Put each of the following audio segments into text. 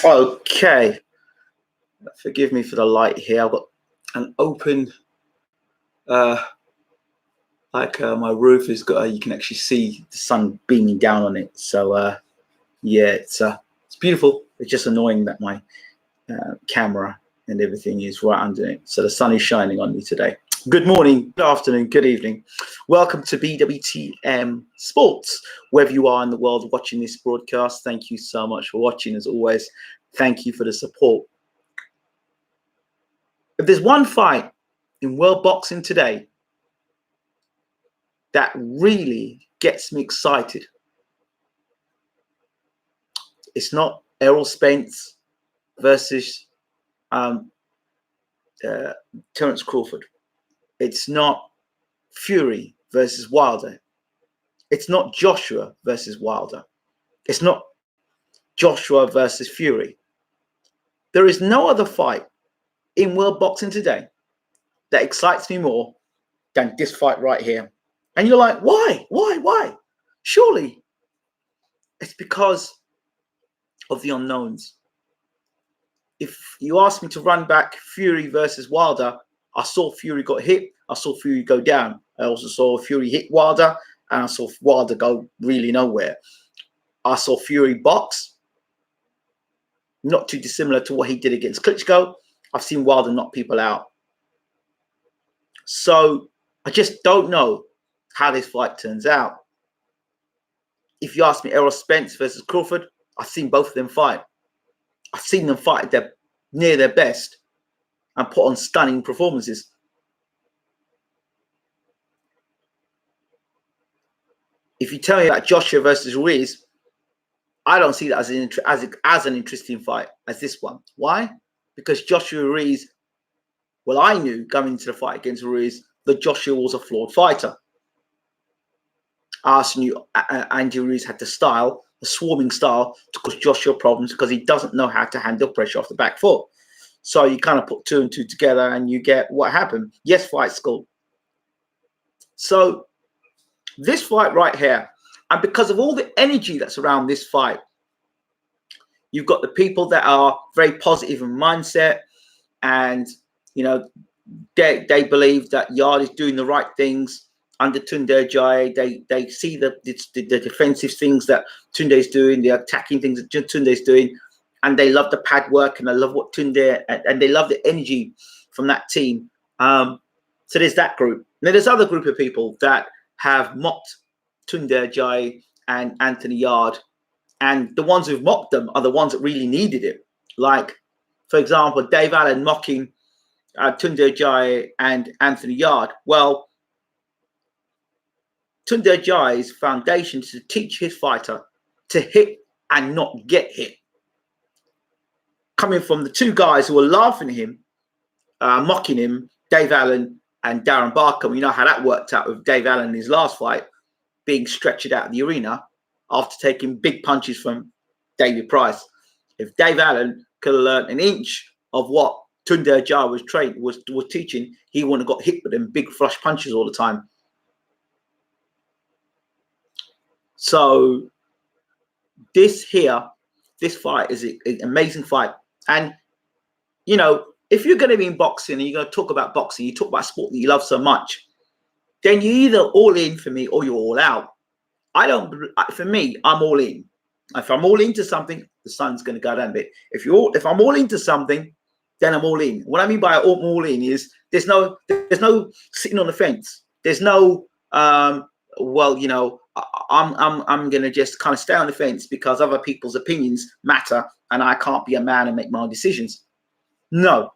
Okay, forgive me for the light here. I've got an open, my roof has got. You can actually see the sun beaming down on it. So yeah, it's beautiful. It's just annoying that my camera and everything is right under it. So the sun is shining on me today. Good morning, good afternoon, good evening. Welcome to BWTM Sports. Wherever you are in the world watching this broadcast, thank you so much for watching. As always, thank you for the support. If there's one fight in world boxing today that really gets me excited, it's not Errol Spence versus Terence Crawford. It's not Fury versus Wilder. It's not Joshua versus Wilder. It's not Joshua versus Fury. There is no other fight in world boxing today that excites me more than this fight right here. And you're like, why? Why? Surely it's because of the unknowns. If you ask me to run back Fury versus Wilder, I saw Fury got hit. I saw Fury go down. I also saw Fury hit Wilder, and I saw Wilder go really nowhere. I saw Fury box, not too dissimilar to what he did against Klitschko. I've seen Wilder knock people out. So I just don't know how this fight turns out. If you ask me Errol Spence versus Crawford, I've seen both of them fight. I've seen them fight near their best and put on stunning performances. If you tell me about Joshua versus Ruiz, I don't see that as an interesting fight as this one. Why? Because Joshua Ruiz, well, I knew going into the fight against Ruiz that Joshua was a flawed fighter. I also knew Andy Ruiz had the style, the swarming style, to cause Joshua problems because he doesn't know how to handle pressure off the back foot. So you kind of put two and two together and you get what happened. Yes, fight school. So this fight right here, and because of all the energy that's around this fight, you've got the people that are very positive in mindset, and you know they believe that Yarde is doing the right things under Tunde Ajayi. They see the defensive things that Tunde is doing, the attacking things that Tunde is doing, and they love the pad work and they love what Tunde and they love the energy from that team. So there's that group. Now there's other group of people that have mocked Tunde Ajayi and Anthony Yarde, and the ones who've mocked them are the ones that really needed it. Like, for example, Dave Allen mocking Tunde Ajayi and Anthony Yarde. Well, Tunde Ajayi's foundation is to teach his fighter to hit and not get hit. Coming from the two guys who were laughing at him, mocking him, Dave Allen and Darren Barker. We know how that worked out with Dave Allen in his last fight, being stretchered out of the arena after taking big punches from David Price. If Dave Allen could have learned an inch of what Tunde Ajayi was teaching, he wouldn't have got hit with them big flush punches all the time. So this fight is an amazing fight. And, you know, if you're going to be in boxing and you're going to talk about boxing, you talk about sport that you love so much, then you're either all in for me or you're all out. For me, I'm all in. If I'm all into something, the sun's going to go down a bit. If I'm all into something, then I'm all in. What I mean by all in is there's no sitting on the fence. There's no, well, you know, I'm going to just kind of stay on the fence because other people's opinions matter and I can't be a man and make my own decisions. No,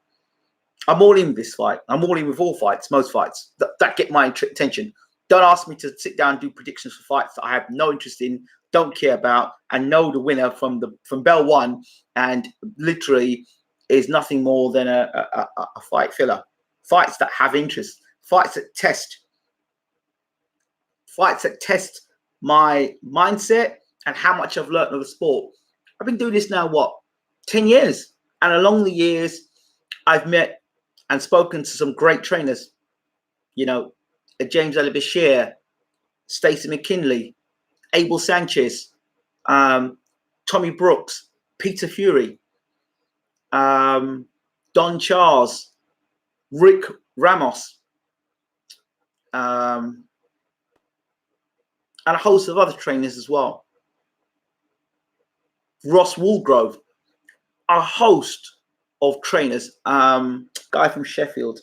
I'm all in with this fight. I'm all in with all fights, most fights that get my attention. Don't ask me to sit down and do predictions for fights that I have no interest in, don't care about, and know the winner from bell one, and literally is nothing more than a fight filler. Fights that have interest, fights that test my mindset and how much I've learned of the sport. I've been doing this now, 10 years? And along the years, I've met and spoken to some great trainers. You know, James Bashir, Stacey McKinley, Abel Sanchez, Tommy Brooks, Peter Fury, Don Charles, Rick Ramos, and a host of other trainers as well. Ross Woolgrove, a host of trainers. Guy from Sheffield.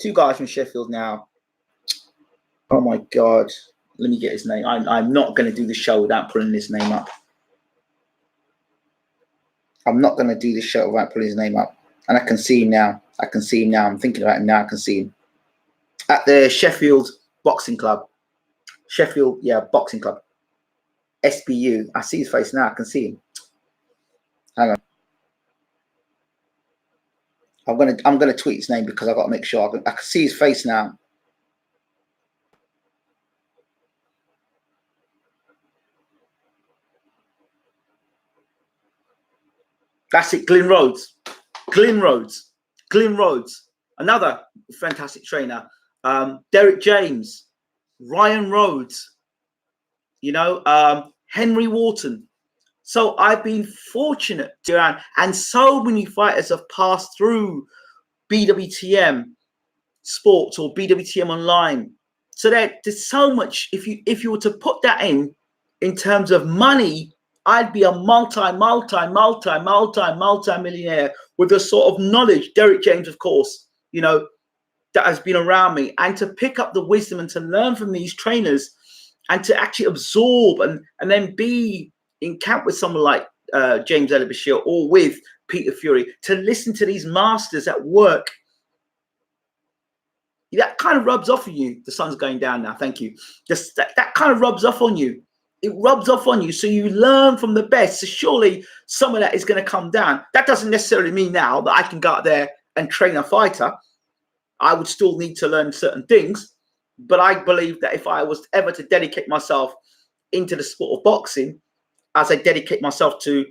2 guys from Sheffield now. Oh my God. Let me get his name. I'm not going to do the show without pulling his name up. I'm not going to do the show without pulling his name up. And I can see him now. I'm thinking about him now. I can see him. At the Sheffield Boxing Club. Sheffield, yeah, Boxing Club. SBU. I see his face now. I can see him. Hang on. I'm gonna tweet his name because I got to make sure I can see his face now. That's it, Glyn Rhodes. Another fantastic trainer. Derek James, Ryan Rhodes, Henry Wharton. So I've been fortunate to, and so many fighters have passed through BWTM Sports or BWTM Online. So there's so much. If you were to put that in terms of money, I'd be a multi-millionaire with the sort of knowledge, Derek James, of course, that has been around me, and to pick up the wisdom and to learn from these trainers and to actually absorb and then be in camp with someone like James Bashir or with Peter Fury, to listen to these masters at work. That kind of rubs off on you. The sun's going down now. Thank you. That kind of rubs off on you. It rubs off on you. So you learn from the best. So surely some of that is going to come down. That doesn't necessarily mean now that I can go out there and train a fighter. I would still need to learn certain things. But I believe that if I was ever to dedicate myself into the sport of boxing, as I dedicate myself to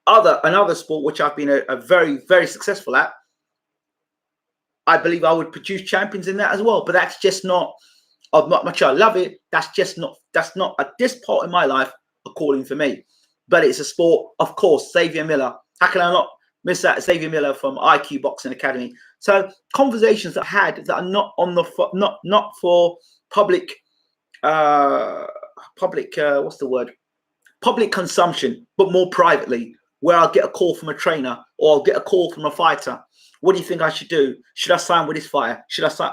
another sport, which I've been a very, very successful at, I believe I would produce champions in that as well. But that's just not much I love it. That's not at this point in my life a calling for me. But it's a sport, of course. Xavier Miller. How can I not miss that? Xavier Miller from IQ Boxing Academy. So conversations that I had that are not on the not for public what's the word? Public consumption, but more privately, where I'll get a call from a trainer or I'll get a call from a fighter. What do you think I should do? Should I sign with this fighter? Should I sign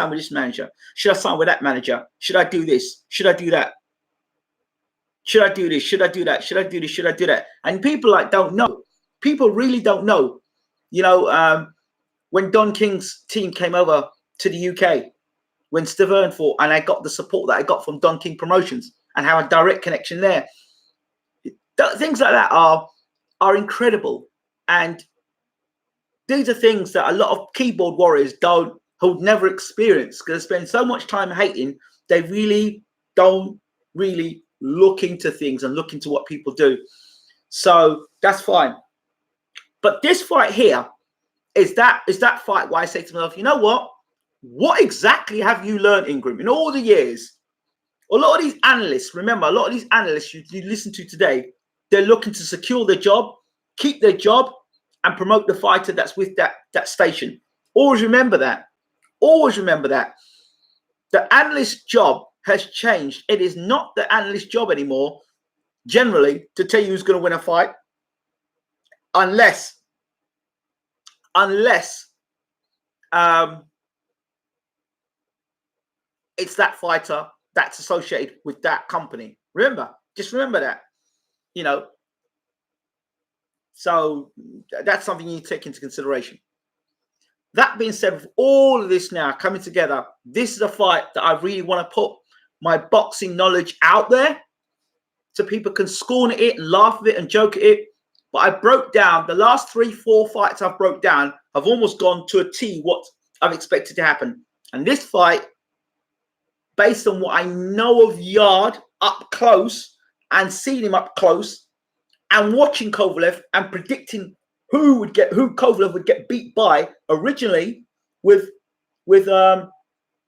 with this manager? Should I sign with that manager? Should I do this? Should I do that? Should I do this? Should I do that? Should I do this? Should I do that? And people don't know. People really don't know. When Don King's team came over to the UK, when Stavern fought, and I got the support that I got from Don King Promotions and have a direct connection there. Things like that are incredible. And these are things that a lot of keyboard warriors who'd never experienced, because they spend so much time hating, they really don't really look into things and look into what people do. So that's fine. But this fight here is that fight where I say to myself, you know what? What exactly have you learned, Ingram, in all the years? A lot of these analysts, remember, a lot of these analysts you listen to today, they're looking to secure their job, keep their job, and promote the fighter that's with that station. Always remember that. Always remember that. The analyst job has changed. It is not the analyst job anymore, generally, to tell you who's going to win a fight, unless it's that fighter that's associated with that company. Just remember that. So that's something you need to take into consideration. That being said, with all of this now coming together, this is a fight that I really want to put my boxing knowledge out there so people can scorn at it and laugh at it and joke at it. But I broke down the last 3-4 fights I've broke down have almost gone to a T what I've expected to happen. And this fight, based on what I know of Yarde up close and seeing him up close and watching Kovalev and predicting who Kovalev would get beat by originally with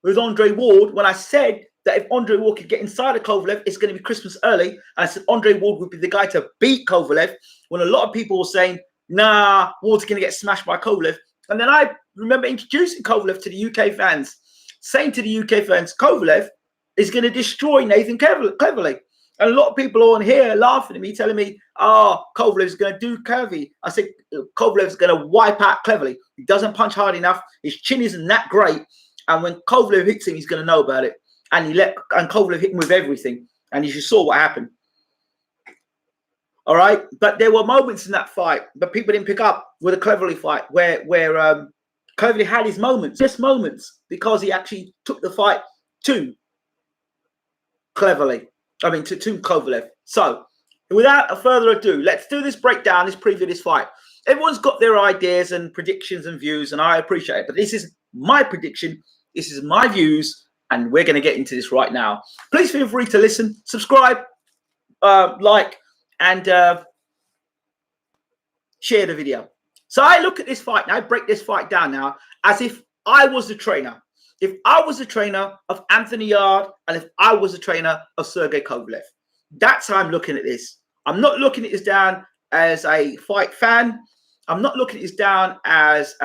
with Andre Ward when I said that if Andre Ward could get inside of Kovalev, it's going to be Christmas early. I said Andre Ward would be the guy to beat Kovalev, when a lot of people were saying, nah, Ward's going to get smashed by Kovalev. And then I remember introducing Kovalev to the UK fans, saying to the UK fans, Kovalev is going to destroy Nathan Cleverly. And a lot of people on here laughing at me, telling me, oh, Kovalev is going to do Cleverly. I said, Kovalev is going to wipe out Cleverly. He doesn't punch hard enough. His chin isn't that great. And when Kovalev hits him, he's going to know about it. And Kovalev hit him with everything. And you saw what happened. All right. But there were moments in that fight that people didn't pick up with a Cleverly fight where Cleverly had his moments, just moments, because he actually took the fight to Cleverly. I mean, to Kovalev. So, without further ado, let's do this breakdown, this preview, this fight. Everyone's got their ideas and predictions and views, and I appreciate it. But this is my prediction. This is my views, and we're going to get into this right now. Please feel free to listen, subscribe, like, and share the video. So I look at this fight now, I break this fight down now as if I was the trainer. If I was the trainer of Anthony Yarde and if I was the trainer of Sergey Kovalev. That's how I'm looking at this. I'm not looking at this down as a fight fan. I'm not looking at this down as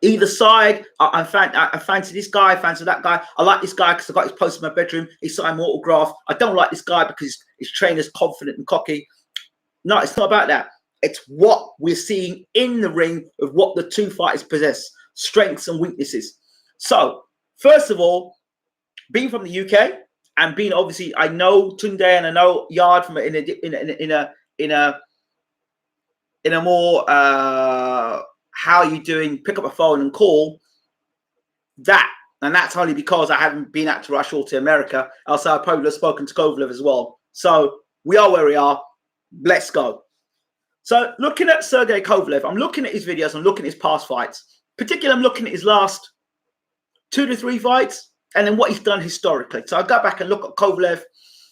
either side. I fancy this guy, I fancy that guy. I like this guy because I got his post in my bedroom. He signed my autograph. I don't like this guy because his trainer's confident and cocky. No, it's not about that. It's what we're seeing in the ring of what the two fighters possess, strengths and weaknesses. So, first of all, being from the UK and being obviously, I know Tunde and I know Yarde from in a more how are you doing? Pick up a phone and call that, and that's only because I haven't been out to Russia or to America. Else I probably would have spoken to Kovalev as well. So we are where we are. Let's go. So looking at Sergey Kovalev, I'm looking at his videos, I'm looking at his past fights. Particularly, I'm looking at his last 2 to 3 fights and then what he's done historically. So I go back and look at Kovalev,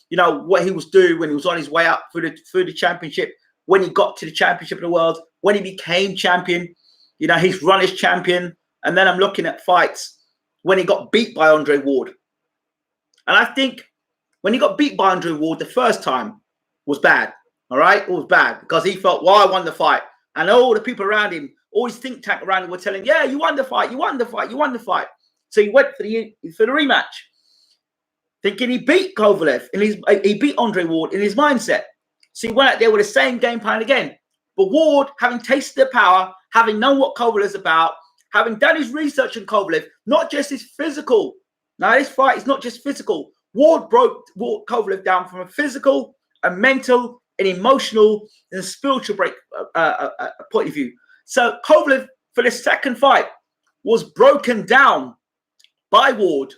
you know, what he was doing when he was on his way up through the championship, when he got to the championship of the world, when he became champion, you know, he's run as champion. And then I'm looking at fights when he got beat by Andre Ward. And I think when he got beat by Andre Ward the first time was bad. All right, it was bad because he felt, well, I won the fight. And all the people around him, all his think tank around him were telling him, yeah, you won the fight, you won the fight, you won the fight. So he went for the rematch, thinking he beat Kovalev, he beat Andre Ward in his mindset. So he went out there with the same game plan again. But Ward, having tasted the power, having known what Kovalev's about, having done his research on Kovalev, not just his physical. Now, this fight is not just physical. Ward broke Kovalev down from a physical, a mental, an emotional, and a spiritual point of view. So Kovalev, for the second fight, was broken down by Ward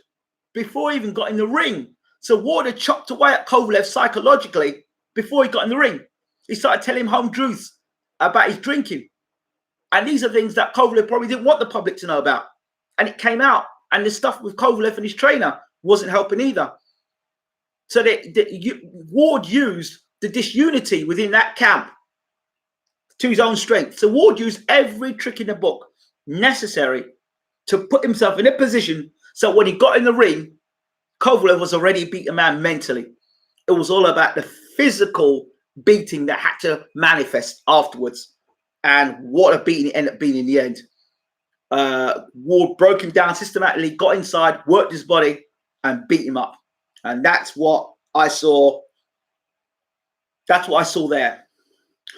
before he even got in the ring. So Ward had chopped away at Kovalev psychologically before he got in the ring. He started telling him home truths about his drinking. And these are things that Kovalev probably didn't want the public to know about. And it came out. And the stuff with Kovalev and his trainer wasn't helping either. So Ward used the disunity within that camp to his own strength. So Ward used every trick in the book necessary to put himself in a position so when he got in the ring, Kovalev was already beaten man mentally. It was all about the physical beating that had to manifest afterwards. And what a beating it ended up being in the end. Ward broke him down systematically, got inside, worked his body, and beat him up. And that's what I saw. That's what I saw there.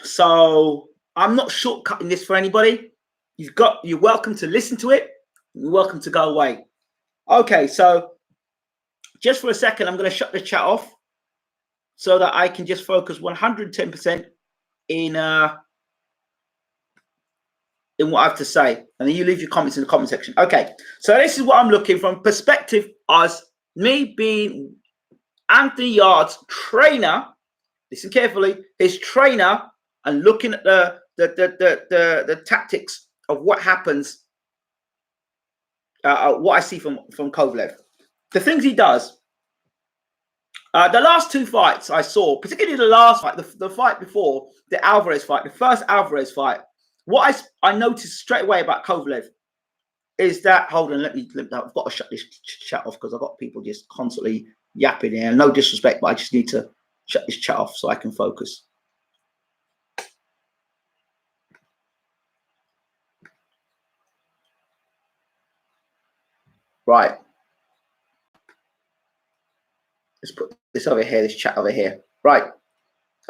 So I'm not shortcutting this for anybody. You're welcome to listen to it. You're welcome to go away. Okay, so just for a second, I'm going to shut the chat off so that I can just focus 110% in what I have to say. And then you leave your comments in the comment section. Okay, so this is what I'm looking from perspective as me being Anthony Yarde's trainer. Listen carefully, his trainer, and looking at the tactics of what happens, what I see from Kovalev. The things he does. The last 2 fights I saw, particularly the last fight, the fight before, the Alvarez fight, the first Alvarez fight, what I noticed straight away about Kovalev is that, hold on, I've got to shut this chat off because I've got people just constantly yapping here. No disrespect, but I just need to shut this chat off so I can focus. Right. Let's put this over here, this chat over here. Right.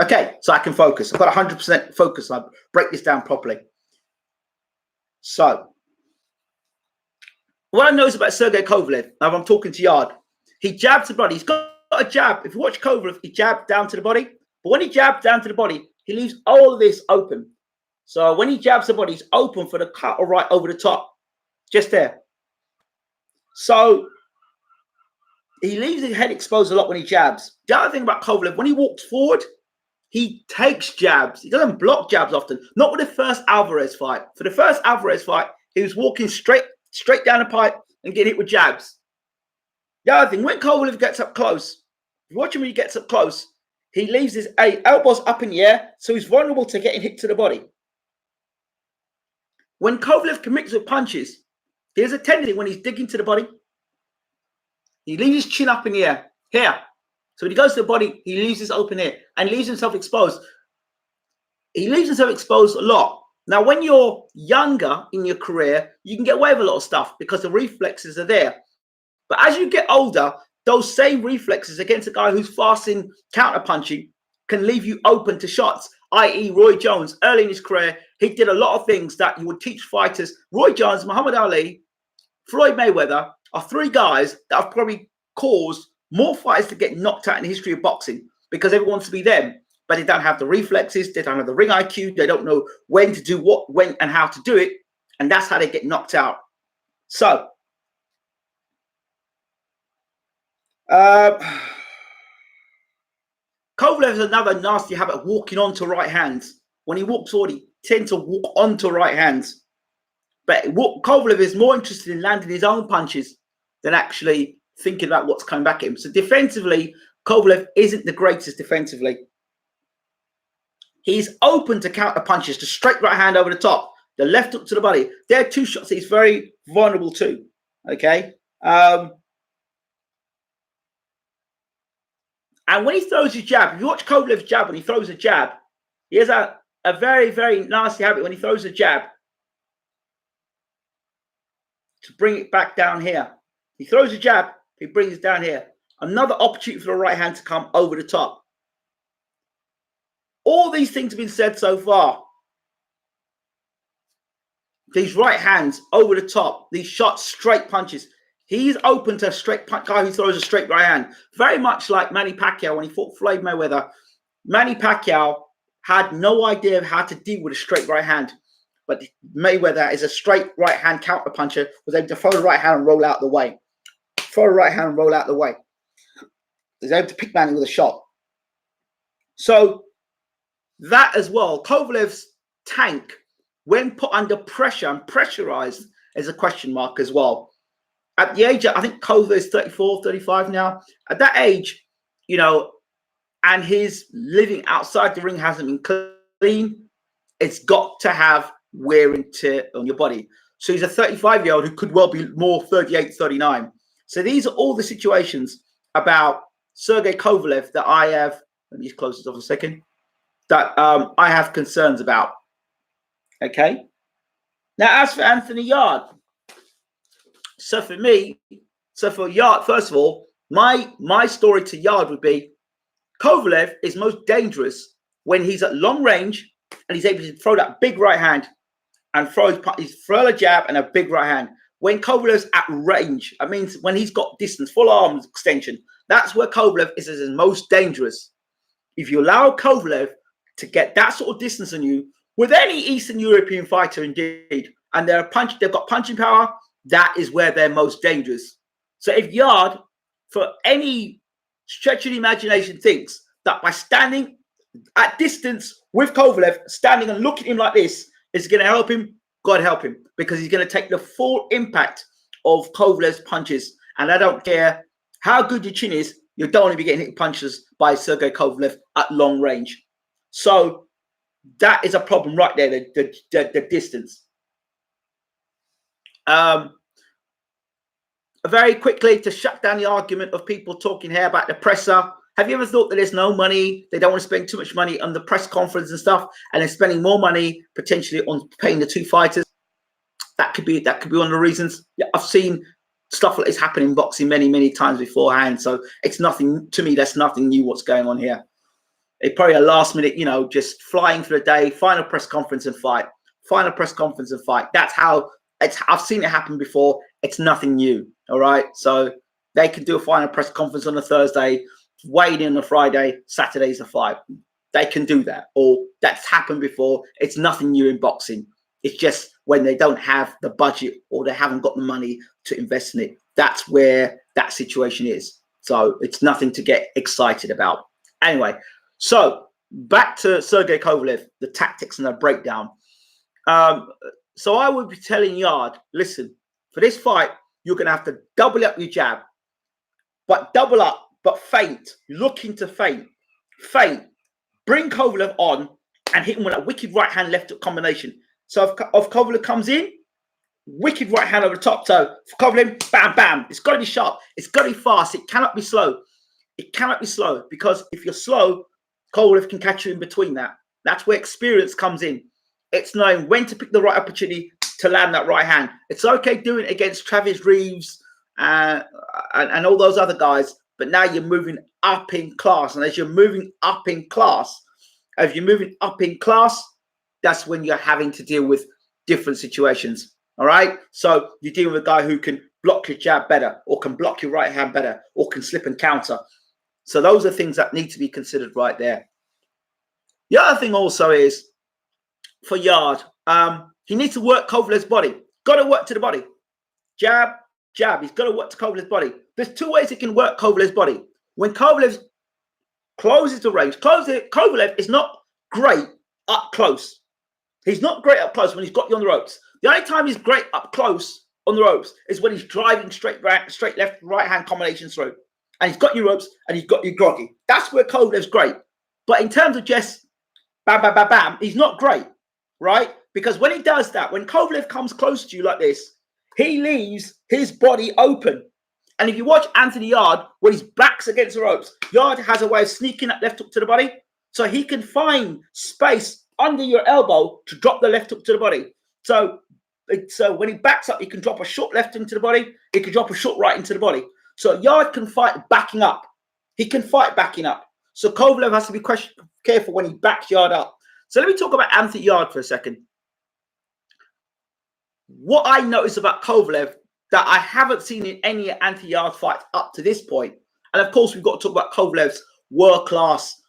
Okay, so I can focus. I've got 100% focus. I break this down properly. So, what I know is about Sergey Kovalev, now I'm talking to Yarde, he jabs the body. He's got a jab. If you watch Kovalev, he jabbed down to the body. But when he jabs down to the body, he leaves all of this open. So when he jabs the body, he's open for the cut or right over the top. Just there. So he leaves his head exposed a lot when he jabs. The other thing about Kovalev, when he walks forward, he takes jabs. He doesn't block jabs often. Not with the first Alvarez fight. For the first Alvarez fight, he was walking straight down the pipe and getting hit with jabs. The other thing, when Kovalev gets up close, if you watch him when he gets up close, he leaves his elbows up in the air, so he's vulnerable to getting hit to the body. When Kovalev commits with punches, there's a tendency when he's digging to the body, he leaves his chin up in the air. Here. So when he goes to the body, he leaves his open here and leaves himself exposed. He leaves himself exposed a lot. Now, when you're younger in your career, you can get away with a lot of stuff because the reflexes are there. But as you get older, those same reflexes against a guy who's fast in counter-punching can leave you open to shots, i.e. Roy Jones. Early in his career, he did a lot of things that you would teach fighters. Roy Jones, Muhammad Ali, Floyd Mayweather are three guys that have probably caused more fighters to get knocked out in the history of boxing because everyone wants to be them, but they don't have the reflexes, they don't have the ring IQ, they don't know when to do what, when, and how to do it, and that's how they get knocked out. So, Kovalev has another nasty habit of walking onto right hands. When he walks forward, he tends to walk onto right hands. But Kovalev is more interested in landing his own punches than actually thinking about what's coming back at him. So defensively, Kovalev isn't the greatest defensively. He's open to counter punches, the straight right hand over the top, the left hook to the body. There are two shots he's very vulnerable to. Okay. And when he throws his jab, if you watch Kovalev's jab, when he throws a jab, he has a very, very nasty habit when he throws a jab to bring it back down here. He throws a jab, he brings it down here. Another opportunity for the right hand to come over the top. All these things have been said so far. These right hands over the top, these shots, straight punches. He's open to a straight punch, guy who throws a straight right hand. Very much like Manny Pacquiao when he fought Floyd Mayweather. Manny Pacquiao had no idea of how to deal with a straight right hand. But Mayweather is a straight right hand counter puncher, was able to throw the right hand and roll out the way. Throw the right hand and roll out the way. He's able to pick Manny with a shot. So that as well, Kovalev's tank, when put under pressure and pressurized, is a question mark as well. At the age, I think Kovalev is 34, 35 now. At that age, you know, and his living outside the ring hasn't been clean, it's got to have wear and tear on your body. So he's a 35-year-old who could well be more 38, 39. So these are all the situations about Sergey Kovalev that I have, let me just close this off a second, that I have concerns about. Okay. Now, as for Anthony Yarde, so for me, so for Yarde, first of all, my story to Yarde would be Kovalev is most dangerous when he's at long range and he's able to throw that big right hand and throw a jab and a big right hand. When Kovalev's at range, that means when he's got distance, full arm extension, that's where Kovalev is his most dangerous. If you allow Kovalev to get that sort of distance on you, with any Eastern European fighter indeed, and they've got punching power, that is where they're most dangerous. So if Yarde, for any stretch of the imagination, thinks that by standing at distance with Kovalev, standing and looking at him like this, is going to help him, God help him, because he's going to take the full impact of Kovalev's punches. And I don't care how good your chin is, you don't want to be getting hit punches by Sergey Kovalev at long range. So that is a problem right there, the distance. very quickly to shut down the argument of people talking here about the presser. Have you ever thought that there's no money? They don't want to spend too much money on the press conference and stuff, and they're spending more money potentially on paying the two fighters. That could be one of the reasons. Yeah, I've seen stuff like this happen in boxing many times beforehand. So it's nothing to me. That's nothing new. What's going on here? It's probably a last minute, you know, just flying for the day, final press conference and fight, final press conference and fight. That's how it's. I've seen it happen before. It's nothing new. All right. So they can do a final press conference on a Thursday, weigh in on a Friday, Saturday's a fight. They can do that. Or that's happened before. It's nothing new in boxing. It's just when they don't have the budget or they haven't got the money to invest in it. That's where that situation is. So it's nothing to get excited about. Anyway, so back to Sergey Kovalev, the tactics and the breakdown. So I would be telling Yarde, listen, for this fight, you're going to have to double up your jab, but double up, but feint. Looking to feint. Bring Kovalev on and hit him with a wicked right hand left hook combination. So if Kovalev comes in, wicked right hand over the top. So for Kovalev, bam, bam. It's got to be sharp. It's got to be fast. It cannot be slow. It cannot be slow, because if you're slow, Kovalev can catch you in between that. That's where experience comes in. It's knowing when to pick the right opportunity to land that right hand. It's okay doing it against Travis Reeves and all those other guys, but now you're moving up in class. And as you're moving up in class, that's when you're having to deal with different situations. All right. So you're dealing with a guy who can block your jab better, or can block your right hand better, or can slip and counter. So those are things that need to be considered right there. The other thing also is for Yarde, he needs to work Kovalev's body. Got to work to the body. Jab, jab. He's got to work to Kovalev's body. There's two ways he can work Kovalev's body. When Kovalev closes the range, Kovalev is not great up close. He's not great up close when he's got you on the ropes. The only time he's great up close on the ropes is when he's driving straight left, right hand combinations through. And he's got you ropes and he's got you groggy. That's where Kovalev's great. But in terms of just bam, bam, bam, bam, he's not great, right? Because when he does that, when Kovalev comes close to you like this, he leaves his body open. And if you watch Anthony Yarde, when his back's against the ropes, Yarde has a way of sneaking that left hook to the body. So he can find space under your elbow to drop the left hook to the body. So when he backs up, he can drop a short left into the body. He can drop a short right into the body. So Yarde can fight backing up. He can fight backing up. So Kovalev has to be careful when he backs Yarde up. So let me talk about Anthony Yarde for a second. What I noticed about Kovalev that I haven't seen in any Anthony Yarde fights up to this point, and of course we've got to talk about Kovalev's world-class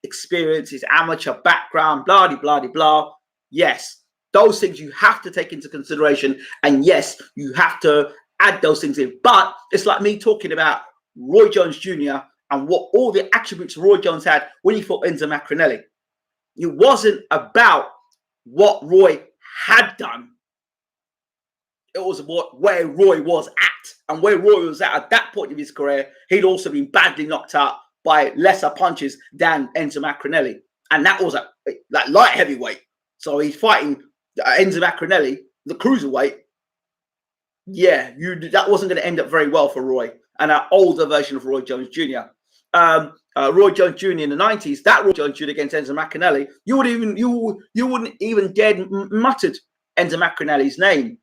experience, his amateur background, blah, blah, blah, blah. Yes, those things you have to take into consideration, and yes, you have to add those things in. But it's like me talking about Roy Jones Jr. and what all the attributes Roy Jones had when he fought Enzo Maccarinelli. It wasn't about what Roy had done. It was where Roy was at. And where Roy was at that point of his career, he'd also been badly knocked out by lesser punches than Enzo Maccarinelli. And that was like light heavyweight. So he's fighting Enzo Maccarinelli, the cruiserweight. Yeah, that wasn't going to end up very well for Roy. And an older version of Roy Jones Jr. Roy Jones Jr. in the 90s, that Roy Jones Jr. against Enzo Maccarinelli, you wouldn't even dare muttered Enzo Maccarinelli's name.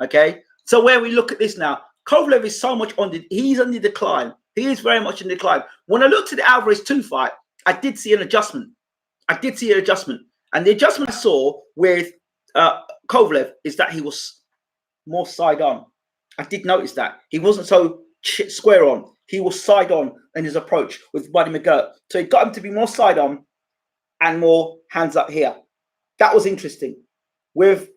Okay, so where we look at this now, Kovalev is so much he's on the decline. He is very much in decline. When I looked at the Alvarez 2 fight, I did see an adjustment. And the adjustment I saw with Kovalev is that he was more side on. I did notice that. He wasn't so square on. He was side on in his approach with Buddy McGirt. So he got him to be more side on and more hands up here. That was interesting. With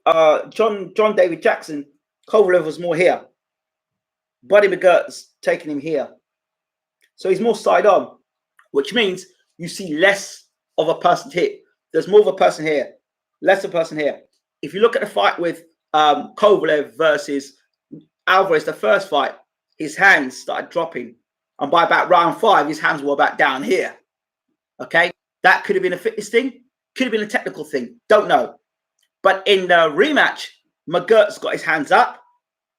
John David Jackson, Kovalev was more here. Buddy McGirt's taking him here. So he's more side on, which means you see less of a person hit. There's more of a person here, less of a person here. If you look at the fight with Kovalev versus Alvarez, the first fight, his hands started dropping. And by about round 5, his hands were about down here. Okay? That could have been a fitness thing. Could have been a technical thing. Don't know. But in the rematch, McGirt's got his hands up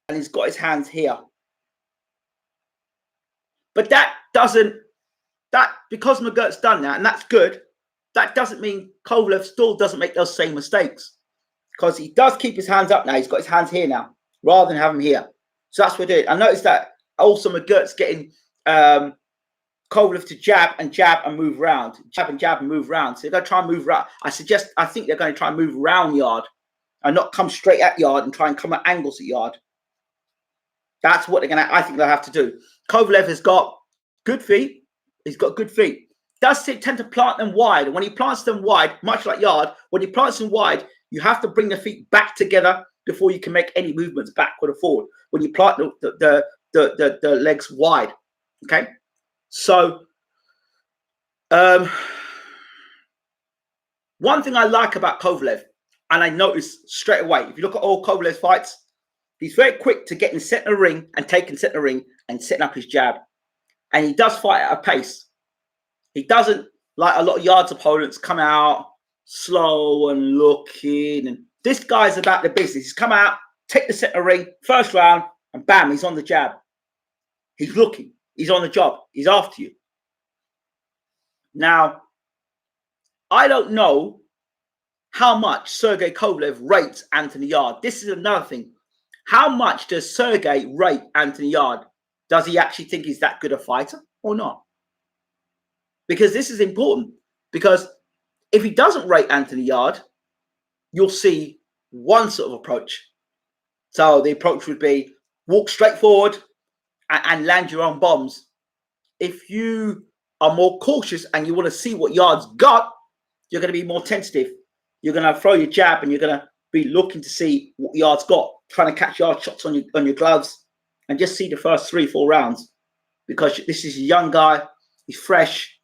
and he's got his hands here. But because McGirt's done that, and that's good, that doesn't mean Kovalev still doesn't make those same mistakes, because he does keep his hands up now. He's got his hands here now rather than have them here. So that's what we're doing. I noticed that also McGirt's getting Kovalev to jab and move around, jab and move around. So they're going to try and move around. I think they're going to try and move around Yarde and not come straight at Yarde and try and come at angles at Yarde. That's what I think they'll have to do. Kovalev has got good feet. He's got good feet. Does tend to plant them wide. And when he plants them wide, much like Yarde, when he plants them wide, you have to bring the feet back together before you can make any movements backward or forward. When you plant the legs wide, okay? So, one thing I like about Kovalev, and I noticed straight away, if you look at all Kovalev's fights, he's very quick to get in center ring and taking center ring and setting up his jab. And he does fight at a pace. He doesn't, like a lot of Yarde's opponents, come out slow and looking. And this guy's about the business. He's come out, take the center ring, first round, and bam, he's on the jab. He's looking. He's on the job. He's after you. Now, I don't know how much Sergey Kovalev rates Anthony Yarde. This is another thing. How much does Sergey rate Anthony Yarde? Does he actually think he's that good a fighter or not? Because this is important. Because if he doesn't rate Anthony Yarde, you'll see one sort of approach. So the approach would be walk straight forward and land your own bombs. If you are more cautious and you want to see what Yarde's got, you're going to be more tentative. You're going to throw your jab and you're going to be looking to see what Yarde's got, trying to catch Yarde shots on your gloves, and just see the first 3-4 rounds. Because this is a young guy, he's fresh,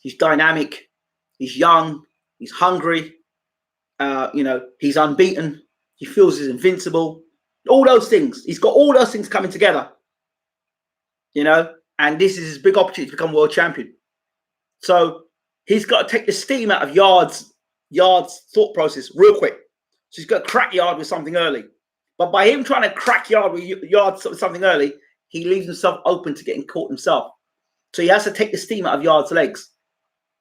he's dynamic, he's young, he's hungry, he's unbeaten, he feels he's invincible. All those things. He's got all those things coming together. And this is his big opportunity to become world champion. So he's got to take the steam out of Yarde's thought process real quick. So he's got to crack Yarde with something early. But by him trying to crack Yarde with something early, he leaves himself open to getting caught himself. So he has to take the steam out of Yarde's legs,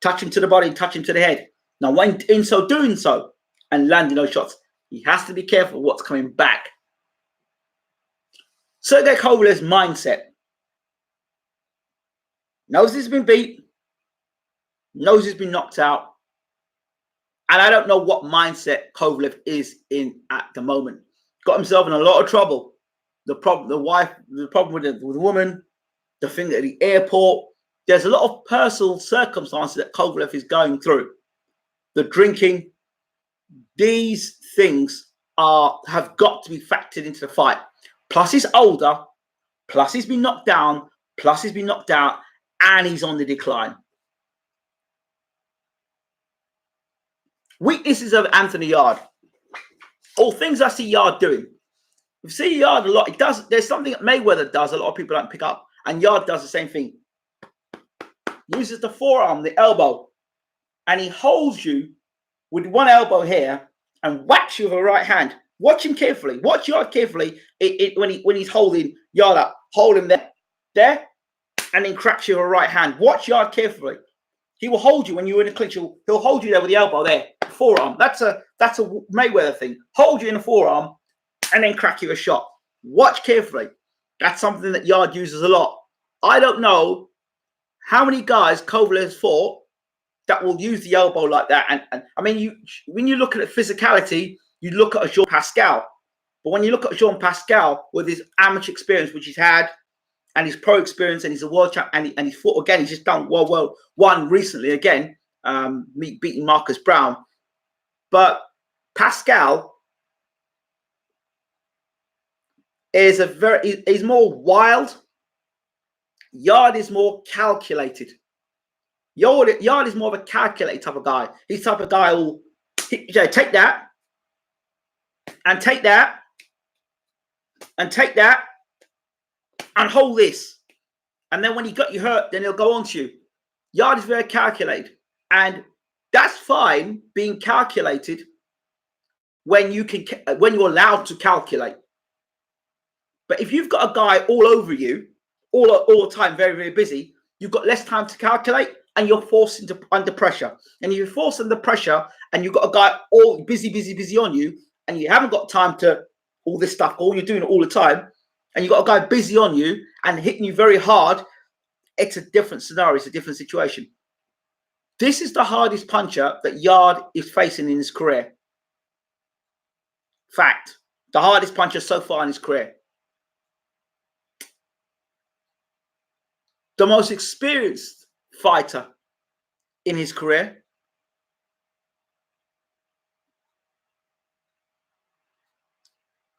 touch him to the body, touch him to the head. Now, when in so doing so and landing those shots, he has to be careful what's coming back. Sergey Kovalev's mindset. Knows he's been beat, knows he's been knocked out, and I don't know what mindset Kovalev is in at the moment. Got himself in a lot of trouble. The problem with the woman, the thing at the airport. There's a lot of personal circumstances that Kovalev is going through. The drinking, these things have got to be factored into the fight. Plus he's older, plus he's been knocked down, plus he's been knocked out, and he's on the decline. Weaknesses of Anthony Yarde. All things I see Yarde doing. We see Yarde a lot. There's something that Mayweather does a lot of people don't pick up, and Yarde does the same thing. Uses the forearm, the elbow, and he holds you with one elbow here and whacks you with a right hand. Watch him carefully. Watch Yarde carefully when he's holding Yarde up. Hold him there, and then cracks you with a right hand. Watch Yarde carefully. He will hold you when you're in a clinch. He'll hold you there with the elbow there, forearm. That's a Mayweather thing. Hold you in the forearm and then crack you a shot. Watch carefully. That's something that Yarde uses a lot. I don't know how many guys Kovalev's fought that will use the elbow like that. And I mean, when you look at Physicality, you look at a Jean Pascal. But when you look at Jean Pascal with his amateur experience, which he's had, and his pro experience, and he's a world champ, and he's fought again. He's just done well won recently again, beating Marcus Brown. But Pascal is he's more wild. Yarde is more calculated. Yarde is more of a calculated type of guy. He's the type of guy who'll take that, and take that, and take that, and hold this. And then when he got you hurt, then he'll go on to you. Yarde is very calculated. And that's fine being calculated when you're allowed to calculate. But if you've got a guy all over you all the time, very, very busy, you've got less time to calculate and you're forced into under pressure. And if you're forced under pressure and you've got a guy all busy on you and you haven't got time to all this stuff, all you're doing all the time, and you've got a guy busy on you and hitting you very hard, it's a different scenario, it's a different situation. This is the hardest puncher that Yarde is facing in his career. Fact. The hardest puncher so far in his career. The most experienced fighter in his career.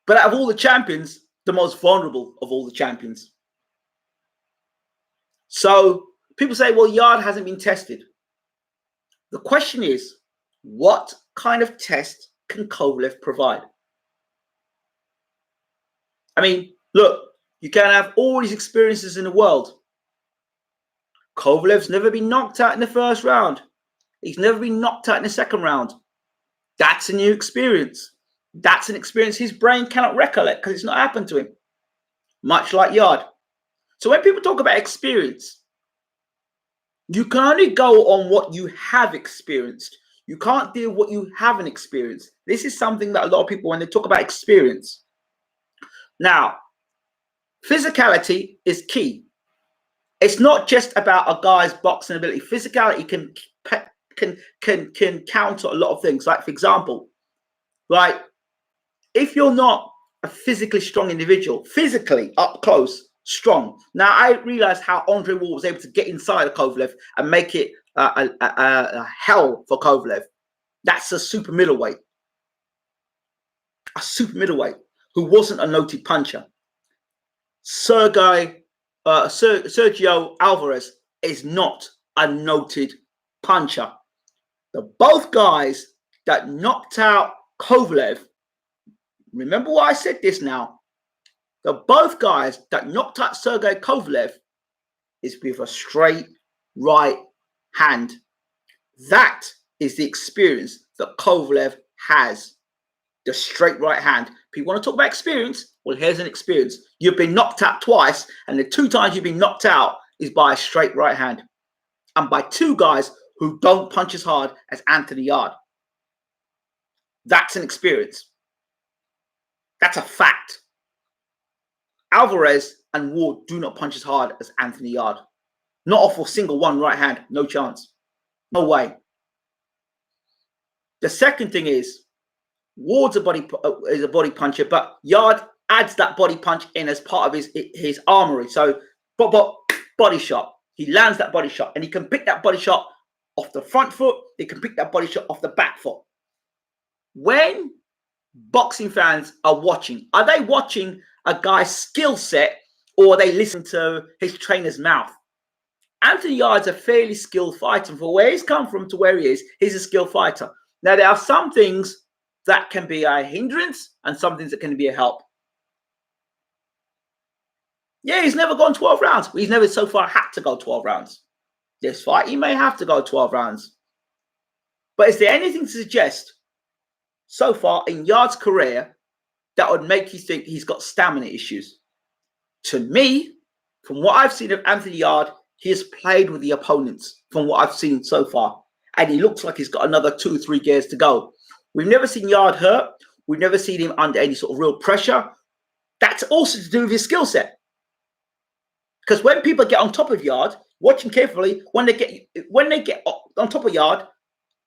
But out of all the champions, the most vulnerable of all the champions. So people say, well, Yarde hasn't been tested. The question is, what kind of test can Kovalev provide? I mean, look, you can have all these experiences in the world. Kovalev's never been knocked out in the first round. He's never been knocked out in the second round. That's a new experience. That's an experience his brain cannot recollect because it's not happened to him. Much like Yarde. So when people talk about experience, you can only go on what you have experienced. You can't deal with what you haven't experienced. This is something that a lot of people, when they talk about experience. Now, physicality is key. It's not just about a guy's boxing ability. Physicality can counter a lot of things. Like, for example, like if you're not a physically strong individual, physically up close, strong. Now, I realized how Andre Ward was able to get inside of Kovalev and make it a hell for Kovalev. That's a super middleweight. A super middleweight who wasn't a noted puncher. Sergio Alvarez is not a noted puncher. Both guys that knocked out Kovalev, remember what I said this now, both guys that knocked out Sergey Kovalev is with a straight right hand. That is the experience that Kovalev has. The straight right hand. People want to talk about experience. Well, here's an experience. You've been knocked out twice, and the 2 times you've been knocked out is by a straight right hand. And by 2 guys who don't punch as hard as Anthony Yarde. That's an experience. That's a fact. Alvarez and Ward do not punch as hard as Anthony Yarde. Not off a single one right hand. No chance. No way. The second thing is, Ward's a body puncher, but Yarde adds that body punch in as part of his armory. So, body shot. He lands that body shot, and he can pick that body shot off the front foot. He can pick that body shot off the back foot. When boxing fans are watching, are they watching a guy's skill set, or are they listening to his trainer's mouth? Anthony Yarde's a fairly skilled fighter. For where he's come from to where he is, he's a skilled fighter. Now, there are some things that can be a hindrance and some things that can be a help. Yeah, he's never gone 12 rounds. He's never so far had to go 12 rounds. This fight, he may have to go 12 rounds. But is there anything to suggest so far in Yarde's career that would make you think he's got stamina issues? To me, from what I've seen of Anthony Yarde, he has played with the opponents from what I've seen so far. And he looks like he's got another 2 or 3 gears to go. We've never seen Yarde hurt. We've never seen him under any sort of real pressure. That's also to do with his skill set. Because when people get on top of Yarde, watching carefully, when they get on top of Yarde,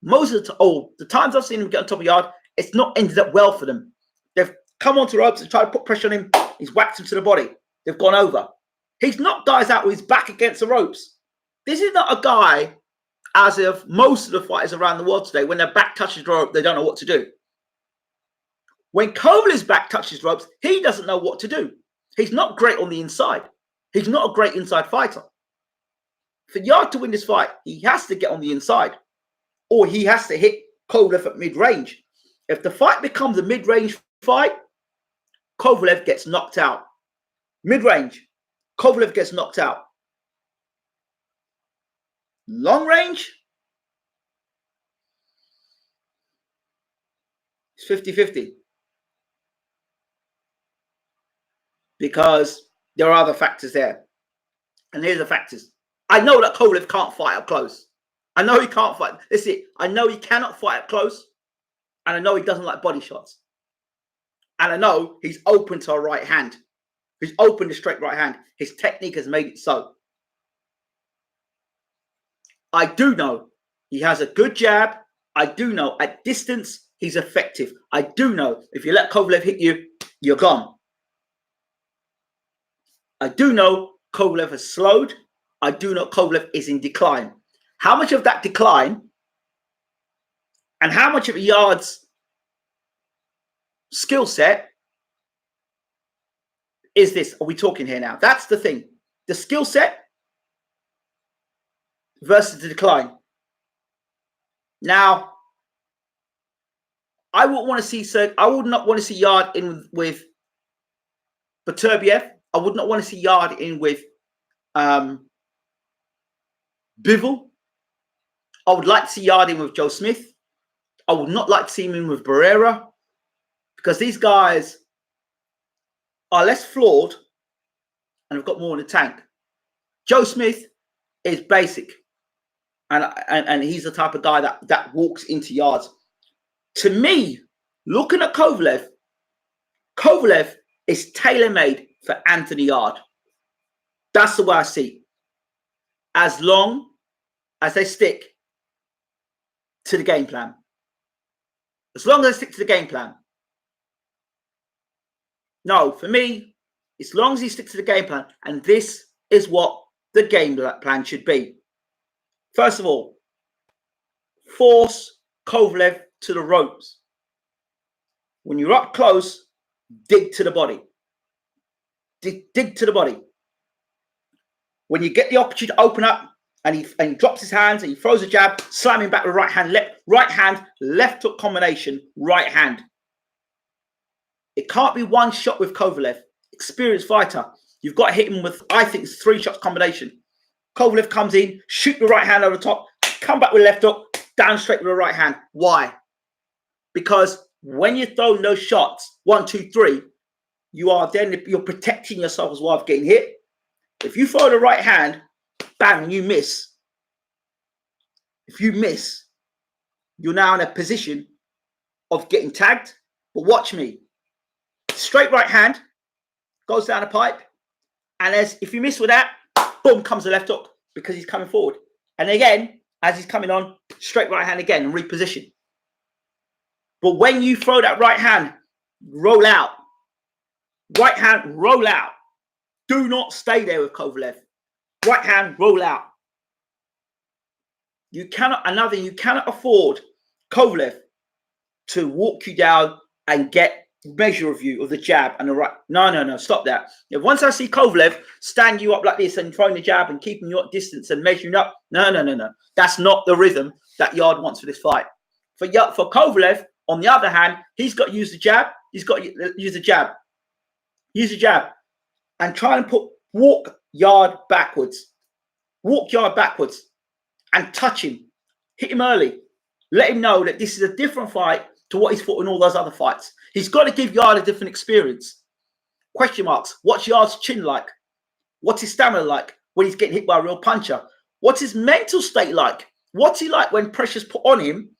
most of the times I've seen him get on top of Yarde, it's not ended up well for them. They've come onto ropes and tried to put pressure on him. He's whacked him to the body. They've gone over. He's knocked guys out with his back against the ropes. This is not a guy, as of most of the fighters around the world today, when their back touches the rope, they don't know what to do. When Kovalev's back touches ropes, he doesn't know what to do. He's not great on the inside. He's not a great inside fighter. For Yarde to win this fight, he has to get on the inside, or he has to hit Kovalev at mid-range. If the fight becomes a mid-range fight, Kovalev gets knocked out. Mid-range, Kovalev gets knocked out. Long range, it's 50-50. Because there are other factors there. And here's the factors. I know that Kovalev can't fight up close. I know he can't fight. That's it. I know he cannot fight up close. And I know he doesn't like body shots. And I know he's open to a right hand. He's open to straight right hand. His technique has made it so. I do know he has a good jab. I do know at distance he's effective. I do know if you let Kovalev hit you, you're gone. I do know Kovalev has slowed. I do know Kovalev is in decline. How much of that decline and how much of Yarde's skill set is this? Are we talking here now? That's the thing. The skill set versus the decline. Now, I would want to see I would not want to see Yarde in with Beterbiev. I would not want to see Yarde in with Bivol. I would like to see Yarde in with Joe Smith. I would not like to see him in with Barrera, because these guys are less flawed and have got more in the tank. Joe Smith is basic, and he's the type of guy that walks into yards. To me, looking at Kovalev is tailor-made for Anthony Yarde. That's the way I see it. As long as they stick to the game plan. As long as they stick to the game plan. No, for me, as long as he sticks to the game plan, and this is what the game plan should be. First of all, force Kovalev to the ropes. When you're up close, dig to the body. Dig to the body. When you get the opportunity to open up and he drops his hands and he throws a jab, slamming back with right hand, left hook combination, right hand. It can't be one shot with Kovalev. Experienced fighter. You've got to hit him with, I think it's 3 shots combination. Kovalev comes in, shoot the right hand over the top, come back with left hook, down straight with the right hand. Why? Because when you're throwing those shots, 1, 2, 3, you're protecting yourself as well of getting hit. If you throw the right hand, bang, and you miss. If you miss, you're now in a position of getting tagged. But watch me. Straight right hand goes down the pipe, and if you miss with that, boom, comes the left hook because he's coming forward. And again, as he's coming on, straight right hand again and reposition. But when you throw that right hand, roll out. Right hand, roll out. Do not stay there with Kovalev. Right hand, roll out. You cannot afford Kovalev to walk you down and get measure of you of the jab and the right. No, stop that. Once I see Kovalev stand you up like this and throwing the jab and keeping you at distance and measuring up, no. That's not the rhythm that Yarde wants for this fight. For Kovalev, on the other hand, he's got to use the jab. He's got to use the jab. Use the jab and try and walk Yarde backwards. Walk Yarde backwards and touch him. Hit him early. Let him know that this is a different fight to what he's fought in all those other fights. He's got to give Yarde a different experience. Question marks. What's Yarde's chin like? What's his stamina like when he's getting hit by a real puncher? What's his mental state like? What's he like when pressure's put on him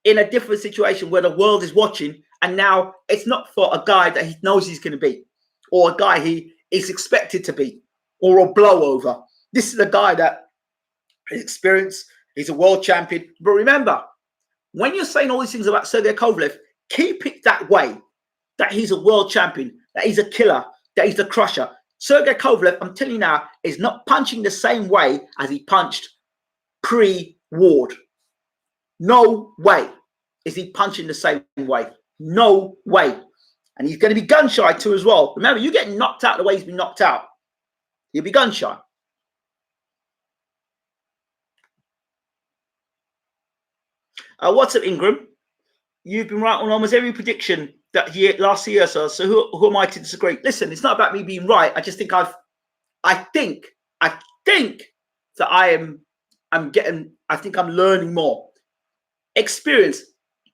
in a different situation where the world is watching, and now it's not for a guy that he knows he's going to beat, or a guy he is expected to beat, or a blowover. This is a guy that is experienced. He's a world champion. But remember, when you're saying all these things about Sergey Kovalev, keep it that way, that he's a world champion, that he's a killer, that he's the crusher. Sergey Kovalev, I'm telling you now, is not punching the same way as he punched pre-Ward. No way is he punching the same way. No way. And he's going to be gun shy too as well. Remember, you get knocked out the way he's been knocked out, you'll be gun shy. What's up, Ingram? You've been right on almost every prediction that last year or so. So who am I to disagree? Listen, it's not about me being right. I just think I think that I'm learning more. Experience.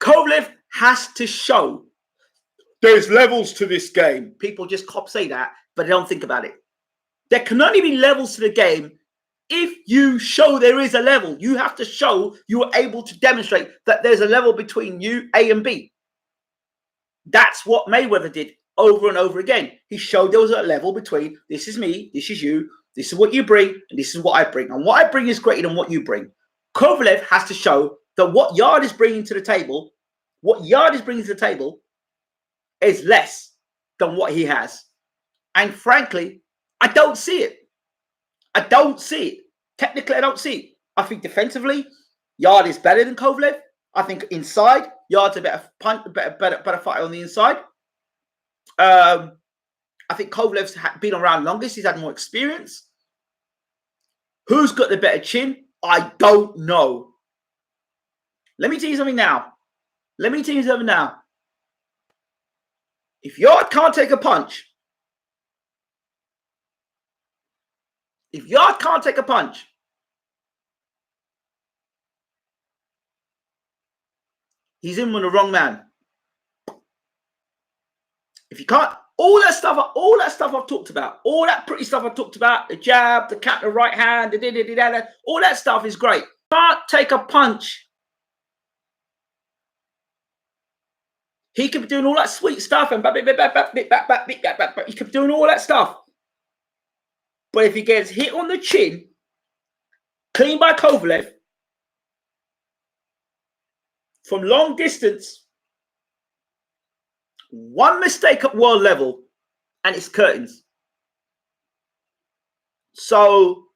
Kovalev has to show there's levels to this game. People just say that, but they don't think about it. There can only be levels to the game if you show there is a level. You have to show you are able to demonstrate that there's a level between you, A and B. That's what Mayweather did over and over again. He showed there was a level between this is me, this is you, this is what you bring, and this is what I bring. And what I bring is greater than what you bring. Kovalev has to show that what Yarde is bringing to the table, is less than what he has. And frankly, I don't see it. I don't see it. Technically, I don't see it. I think defensively, Yarde is better than Kovalev. I think inside, Yarde's a better fighter on the inside. I think Kovalev's been around longest. He's had more experience. Who's got the better chin? I don't know. Let me tell you something now. If Yarde can't take a punch, he's in with the wrong man. If you can't, all that stuff I've talked about, all that pretty stuff I've talked about, the jab, the cat, the right hand, all that stuff is great. Can't take a punch. He could be doing all that sweet stuff and he could be doing all that stuff. But if he gets hit on the chin, clean by Kovalev, from long distance, one mistake at world level, and it's curtains. So,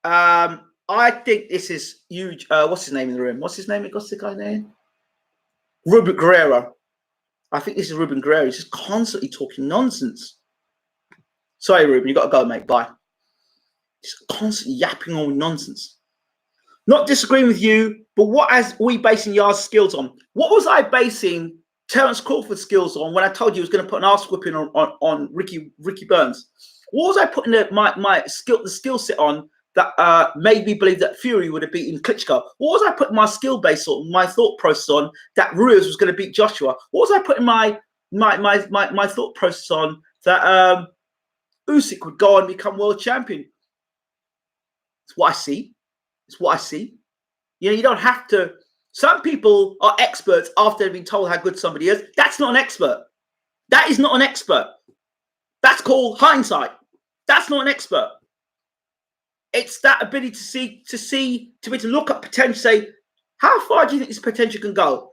I think this is huge. What's his name in the room? What's the guy's name? Ruben Guerrero. I think this is Ruben Guerrero. He's just constantly talking nonsense. Sorry, Ruben, you got to go, mate. Bye. Just constantly yapping all nonsense. Not disagreeing with you, but what are we basing Yarde's skills on? What was I basing Terence Crawford's skills on when I told you he was going to put an arse whipping on Ricky Burns? What was I putting the skill set on that made me believe that Fury would have beaten Klitschko? What was I putting my skill base on, my thought process on that Ruiz was going to beat Joshua? What was I putting my thought process on that Usyk would go and become world champion? It's what I see. It's what I see. You know, you don't have to. Some people are experts after they've been told how good somebody is. That's not an expert. That is not an expert. That's called hindsight. That's not an expert. It's that ability to be able to look at potential, say, how far do you think this potential can go?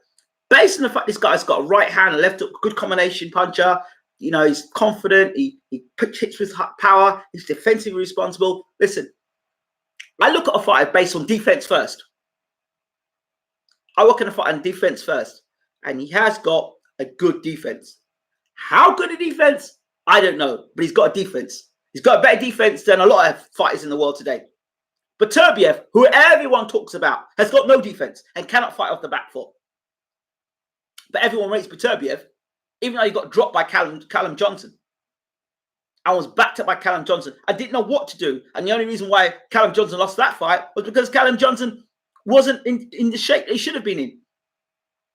Based on the fact this guy's got a right hand, a left hook, good combination puncher. You know, he's confident. He hits with power. He's defensively responsible. Listen, I look at a fighter based on defense first. I work in a fighter on defense first. And he has got a good defense. How good a defense? I don't know. But he's got a defense. He's got a better defense than a lot of fighters in the world today. But Turbiev, who everyone talks about, has got no defense and cannot fight off the back foot. But everyone rates Turbiev, even though he got dropped by Callum Johnson. I was backed up by Callum Johnson. I didn't know what to do. And the only reason why Callum Johnson lost that fight was because Callum Johnson wasn't in the shape he should have been in.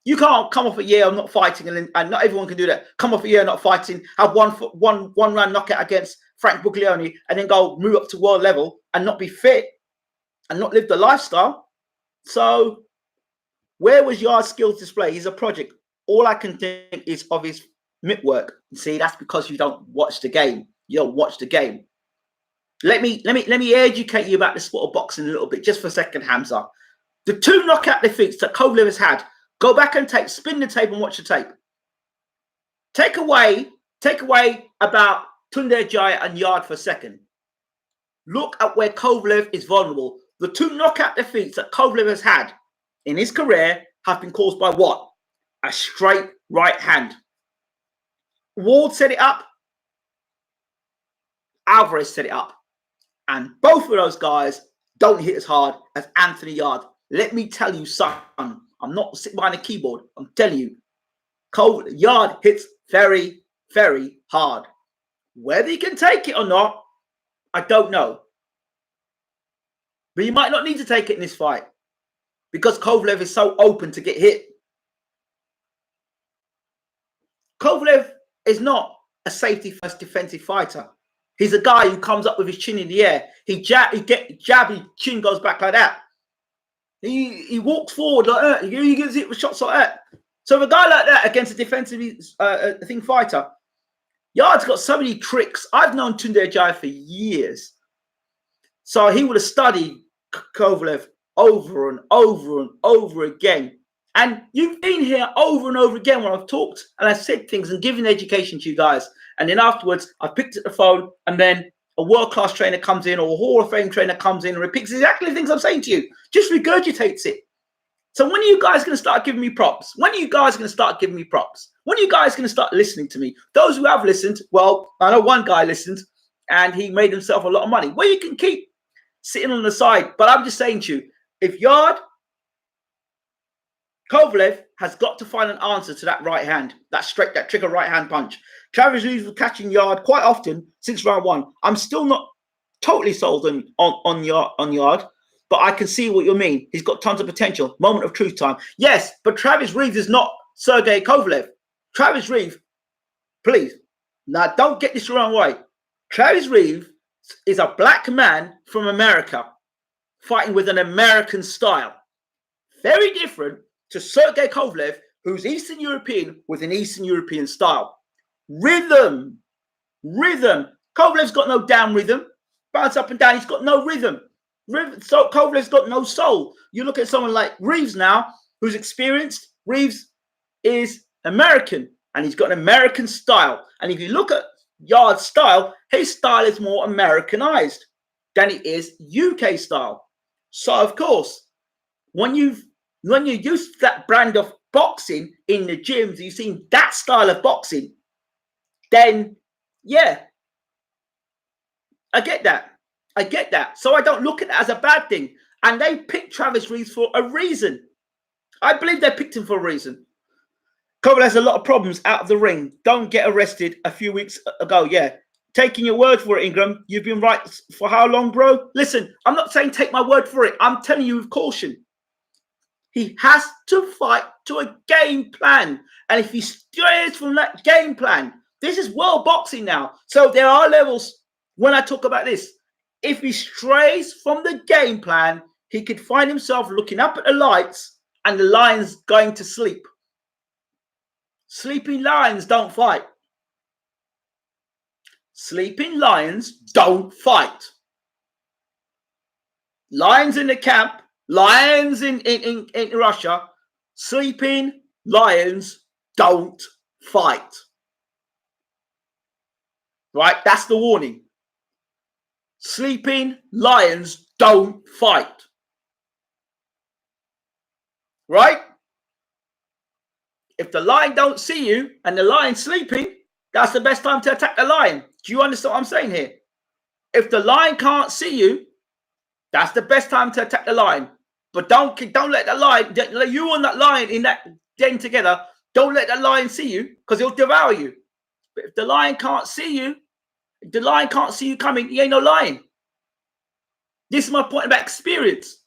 You can't come off a year of not fighting, and not everyone can do that. Come off a year of not fighting, have one round knockout against Frank Buglioni, and then go move up to world level and not be fit and not live the lifestyle. So where was Yarde's skills display? He's a project. All I can think is of his mitt work. See, that's because you don't watch the game. You don't watch the game. Let me educate you about the sport of boxing a little bit, just for a second, Hamza. The 2 knockout defeats that Kovalev has had, go back and spin the tape and watch the tape. Take away about Tunde Jaya and Yarde for a second. Look at where Kovalev is vulnerable. The 2 knockout defeats that Kovalev has had in his career have been caused by what? A straight right hand. Ward set it up. Alvarez set it up. And both of those guys don't hit as hard as Anthony Yarde. Let me tell you, son, I'm not sitting behind a keyboard. I'm telling you, Yarde hits very, very hard. Whether he can take it or not, I don't know. But you might not need to take it in this fight because Kovalev is so open to get hit. Kovalev is not a safety first defensive fighter. He's a guy who comes up with his chin in the air. He jab, his chin goes back like that. He walks forward like that. He gets hit with shots like that. So a guy like that against a defensive fighter, Yarde's got so many tricks. I've known Tunde Jai for years. So he would have studied Kovalev over and over and over again. And you've been here over and over again when I've talked and I've said things and given education to you guys. And then afterwards, I picked up the phone and then a world-class trainer comes in or a Hall of Fame trainer comes in and repeats exactly the things I'm saying to you. Just regurgitates it. So when are you guys going to start giving me props? When are you guys going to start giving me props? When are you guys going to start listening to me? Those who have listened, well, I know one guy listened and he made himself a lot of money. Well, you can keep sitting on the side. But I'm just saying to you, if Yarde, Kovalev has got to find an answer to that right hand, that trigger right hand punch. Travis Reeves was catching Yarde quite often since round one. I'm still not totally sold on Yarde, but I can see what you mean. He's got tons of potential. Moment of truth time. Yes, but Travis Reeves is not Sergey Kovalev. Travis Reeves, please, now don't get this the wrong way. Travis Reeves is a black man from America fighting with an American style. Very different to Sergey Kovalev, who's Eastern European with an Eastern European style. Rhythm. Kovalev's got no damn rhythm. Bounce up and down. He's got no rhythm. So Kovalev's got no soul. You look at someone like Reeves now, who's experienced. Reeves is American, and he's got an American style. And if you look at Yarde's style, his style is more Americanized than it is UK style. So, of course, when you use that brand of boxing in the gyms, you've seen that style of boxing, then, yeah, I get that. So I don't look at it as a bad thing. And they picked Travis Reeves for a reason. I believe they picked him for a reason. Kovalev has a lot of problems out of the ring. Don't get arrested a few weeks ago. Yeah. Taking your word for it, Ingram. You've been right for how long, bro? Listen, I'm not saying take my word for it. I'm telling you with caution. He has to fight to a game plan. And if he strays from that game plan, this is world boxing now. So there are levels when I talk about this. If he strays from the game plan, he could find himself looking up at the lights and the lion's going to sleep. Sleeping lions don't fight. Sleeping lions don't fight. Lions in the camp, lions in Russia, sleeping lions don't fight. Right? That's the warning. Sleeping lions don't fight. Right? If the lion don't see you and the lion's sleeping, that's the best time to attack the lion. Do you understand what I'm saying here? If the lion can't see you, that's the best time to attack the lion. But don't let the lion, you and that lion in that den together, don't let that lion see you because he'll devour you. But if the lion can't see you, if the lion can't see you coming, he ain't no lion. This is my point about experience.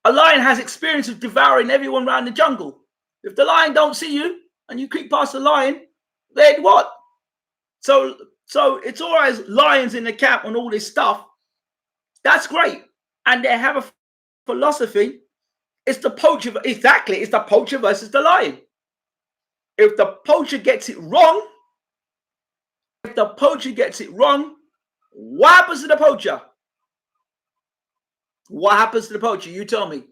A lion has experience of devouring everyone around the jungle. If the lion don't see you and you creep past the lion, then what? So it's all right as lions in the camp and all this stuff. That's great. And they have a philosophy. It's the poacher. Exactly. It's the poacher versus the lion. If the poacher gets it wrong, what happens to the poacher? What happens to the poacher? You tell me.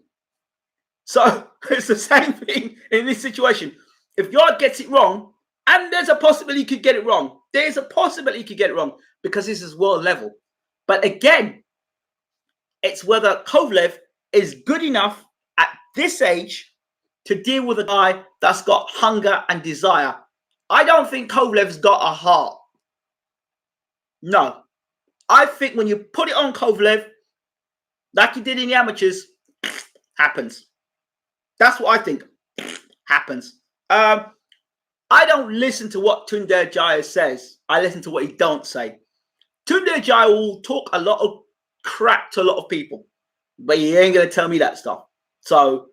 So it's the same thing in this situation. If Yarde gets it wrong, and there's a possibility he could get it wrong. There's a possibility he could get it wrong because this is world level. But again, it's whether Kovalev is good enough at this age to deal with a guy that's got hunger and desire. I don't think Kovalev's got a heart. No. I think when you put it on Kovalev, like he did in the amateurs, happens. That's what I think happens. I don't listen to what Tunde Jai says. I listen to what he don't say. Tunde Jai will talk a lot of crap to a lot of people, but he ain't going to tell me that stuff. So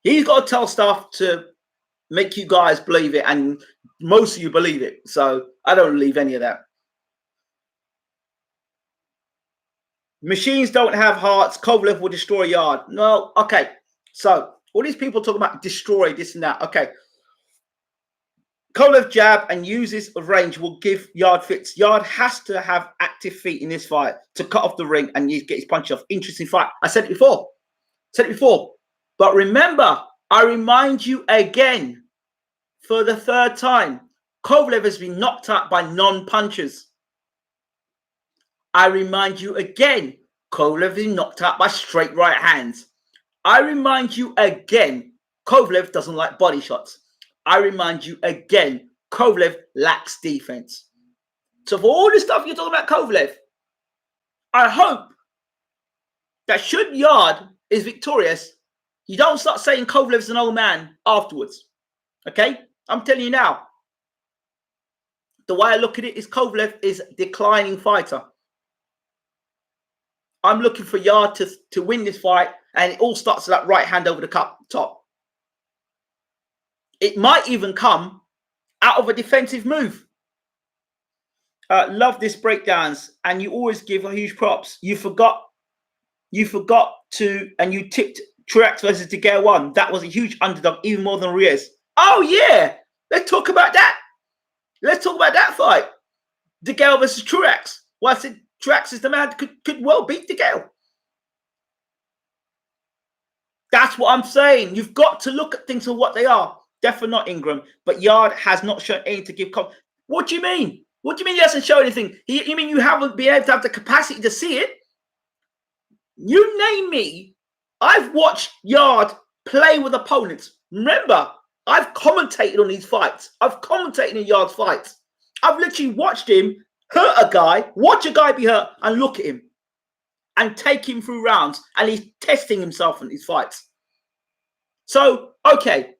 he's got to tell stuff to make you guys believe it and Most of you believe it, so I don't believe any of that. Machines don't have hearts. Kovalev will destroy Yarde. No, okay. So all these people talking about destroy this and that. Okay. Kovalev jab and uses of range will give Yarde fits. Yarde has to have active feet in this fight to cut off the ring and get his punch off. Interesting fight. I said it before. But remember, I remind you again for the third time, Kovalev has been knocked out by non-punchers. I remind you again, Kovalev has been knocked out by straight right hands. I remind you again, Kovalev doesn't like body shots. I remind you again, Kovalev lacks defense. So for all the stuff you're talking about Kovalev, I hope that should Yarde is victorious, you don't start saying Kovalev's an old man afterwards. Okay? I'm telling you now. The way I look at it is Kovalev is a declining fighter. I'm looking for Yarde to win this fight, and it all starts with that right hand over the top. It might even come out of a defensive move. Love this breakdowns, and you always give huge props. You forgot to, and you tipped Truax versus De Gea 1. That was a huge underdog, even more than Ruiz. Oh yeah, let's talk about that. Let's talk about that fight. De Gea versus Truax. Well, I said Truax is the man that could well beat De Gea. That's what I'm saying. You've got to look at things for what they are. Definitely not Ingram, but Yarde has not shown anything to give confidence. What do you mean? What do you mean he hasn't shown anything? You mean you haven't been able to have the capacity to see it? You name me. I've watched Yarde play with opponents. Remember, I've commentated on these fights. I've commentated in Yarde's fights. I've literally watched him hurt a guy, watch a guy be hurt, and look at him and take him through rounds, and he's testing himself in these fights. So, okay.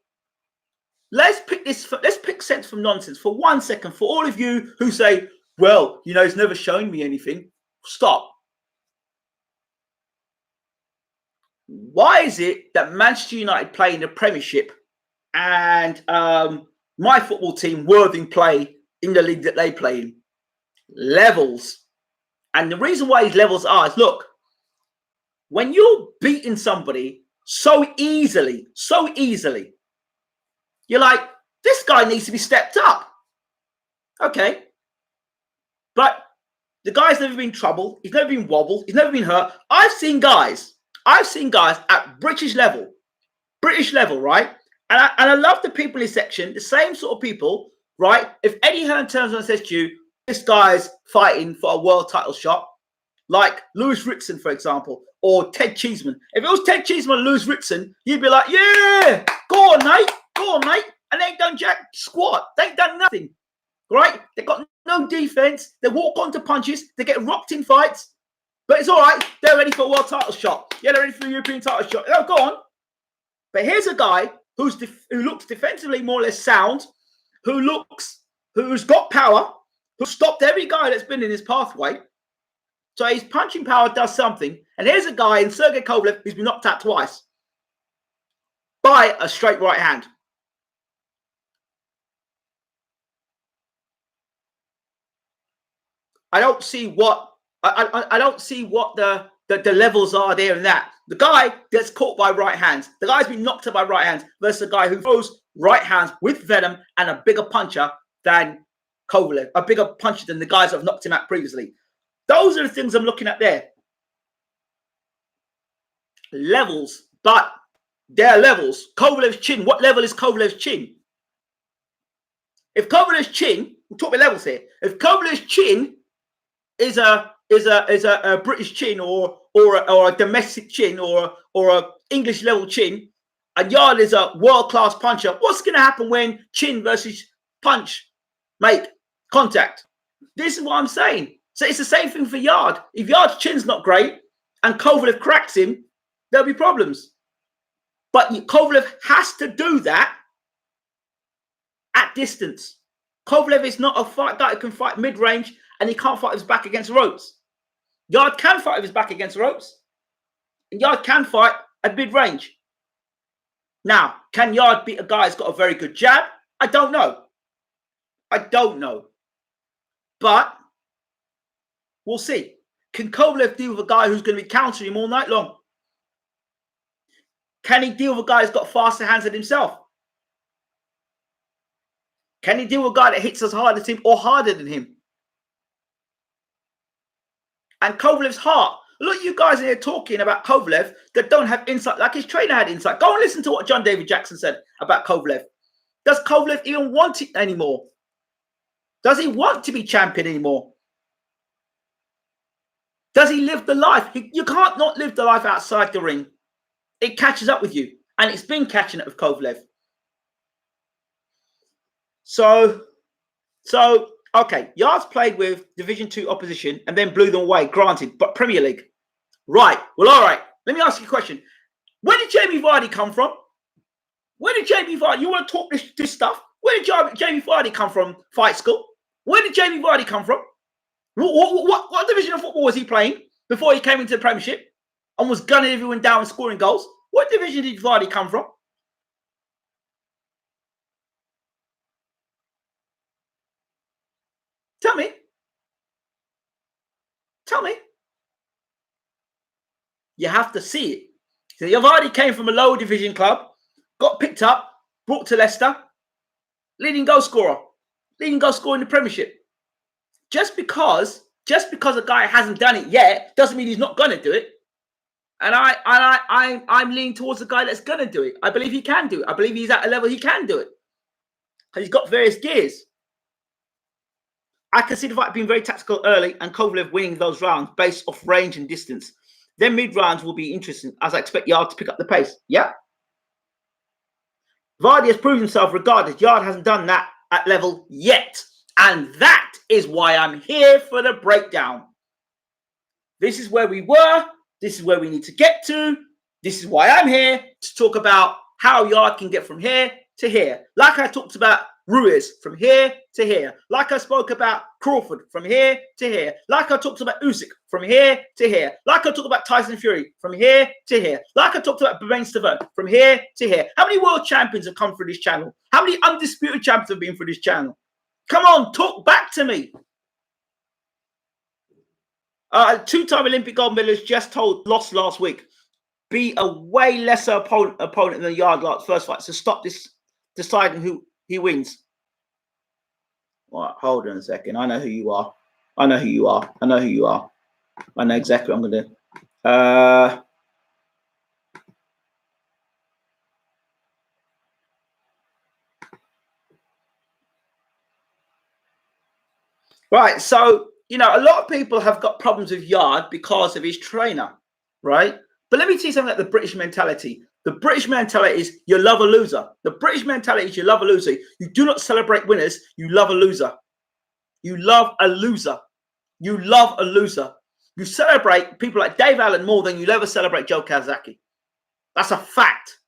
Let's pick sense from nonsense for 1 second. For all of you who say, well, you know, he's never shown me anything. Stop. Why is it that Manchester United play in the Premiership and my football team, Worthing, play in the league that they play in? Levels. And the reason why these levels are is, look, when you're beating somebody so easily, you're like, this guy needs to be stepped up. Okay. But the guy's never been troubled. He's never been wobbled. He's never been hurt. I've seen guys at British level, right? And I love the people in this section, the same sort of people, right? If Eddie Hearn turns around and says to you, this guy's fighting for a world title shot, like Lewis Ritson, for example, or Ted Cheeseman. If it was Ted Cheeseman and Lewis Ritson, you'd be like, yeah, go on, mate. And they ain't done jack squat. They ain't done nothing, right? They got no defense. They walk onto punches. They get rocked in fights. But it's all right. They're ready for a world title shot. Yeah, they're ready for a European title shot. Oh, go on. But here's a guy who looks defensively more or less sound, who's got power, who stopped every guy that's been in his pathway. So his punching power does something. And here's a guy in Sergey Kovalev who's been knocked out twice by a straight right hand. I don't see what the levels are there in that. The guy gets caught by right hands. The guy's been knocked out by right hands versus a guy who throws right hands with venom and a bigger puncher than Kovalev, a bigger puncher than the guys that have knocked him out previously. Those are the things I'm looking at there. Levels, but they're levels. Kovalev's chin. What level is Kovalev's chin? If Kovalev's chin, we're talking levels here. If Kovalev's chin is a British chin or a domestic chin or a English level chin, and Yarde is a world class puncher, what's going to happen when chin versus punch make contact? This is what I'm saying. So it's the same thing for Yarde. If Yarde's chin's not great and Kovalev cracks him, there'll be problems. But Kovalev has to do that at distance. Kovalev is not a fight guy who can fight mid-range, and he can't fight his back against ropes. Yarde can fight his back against ropes. And Yarde can fight at mid-range. Now, can Yarde beat a guy who's got a very good jab? I don't know. I don't know. But we'll see. Can Kovalev deal with a guy who's going to be countering him all night long? Can he deal with a guy who's got faster hands than himself? Can he deal with a guy that hits as hard as him or harder than him? And Kovalev's heart. Look, you guys in here talking about Kovalev that don't have insight, like his trainer had insight. Go and listen to what John David Jackson said about Kovalev. Does Kovalev even want it anymore? Does he want to be champion anymore? Does he live the life? You can't not live the life outside the ring. It catches up with you. And it's been catching up with Kovalev. So okay, Yarde's played with Division 2 opposition and then blew them away, granted, but Premier League. Right. Well, all right. Let me ask you a question. Where did Jamie Vardy come from? Where did Jamie Vardy, you want to talk this stuff? Where did Jamie Vardy come from, fight school? Where did Jamie Vardy come from? What division of football was he playing before he came into the Premiership and was gunning everyone down and scoring goals? What division did Vardy come from? Tell me. Tell me. You have to see it. So Vardy came from a lower division club, got picked up, brought to Leicester, leading goal scorer in the Premiership. Just because a guy hasn't done it yet doesn't mean he's not going to do it. And I'm leaning towards the guy that's going to do it. I believe he can do it. I believe he's at a level he can do it. Because he's got various gears. I can see the fight being very tactical early and Kovalev winning those rounds based off range and distance. Then mid-rounds will be interesting as I expect Yarde to pick up the pace. Yeah. Vardy has proved himself regardless. Yarde hasn't done that at level yet. And that is why I'm here for the breakdown. This is where we were. This is where we need to get to. This is why I'm here to talk about how Yarde can get from here to here. Like I talked about Ruiz from here to here. Like I spoke about Crawford from here to here. Like I talked about Usyk from here to here. Like I talked about Tyson Fury from here to here. Like I talked about Bermane Stiverne from here to here. How many world champions have come through this channel? How many undisputed champions have been through this channel? Come on, talk back to me. Two-time Olympic gold medalist just lost last week. Be a way lesser opponent than Yarde last first fight. So stop this deciding who he wins. Right, hold on a second. I know who you are. I know who you are. I know who you are. I know exactly what I'm going to do. Right, so, a lot of people have got problems with Yarde because of his trainer, right? But let me tell you something like the British mentality. The British mentality is you love a loser. The British mentality is you love a loser. You do not celebrate winners. You love a loser. You love a loser. You love a loser. You celebrate people like Dave Allen more than you'll ever celebrate Joe Kazaki. That's a fact.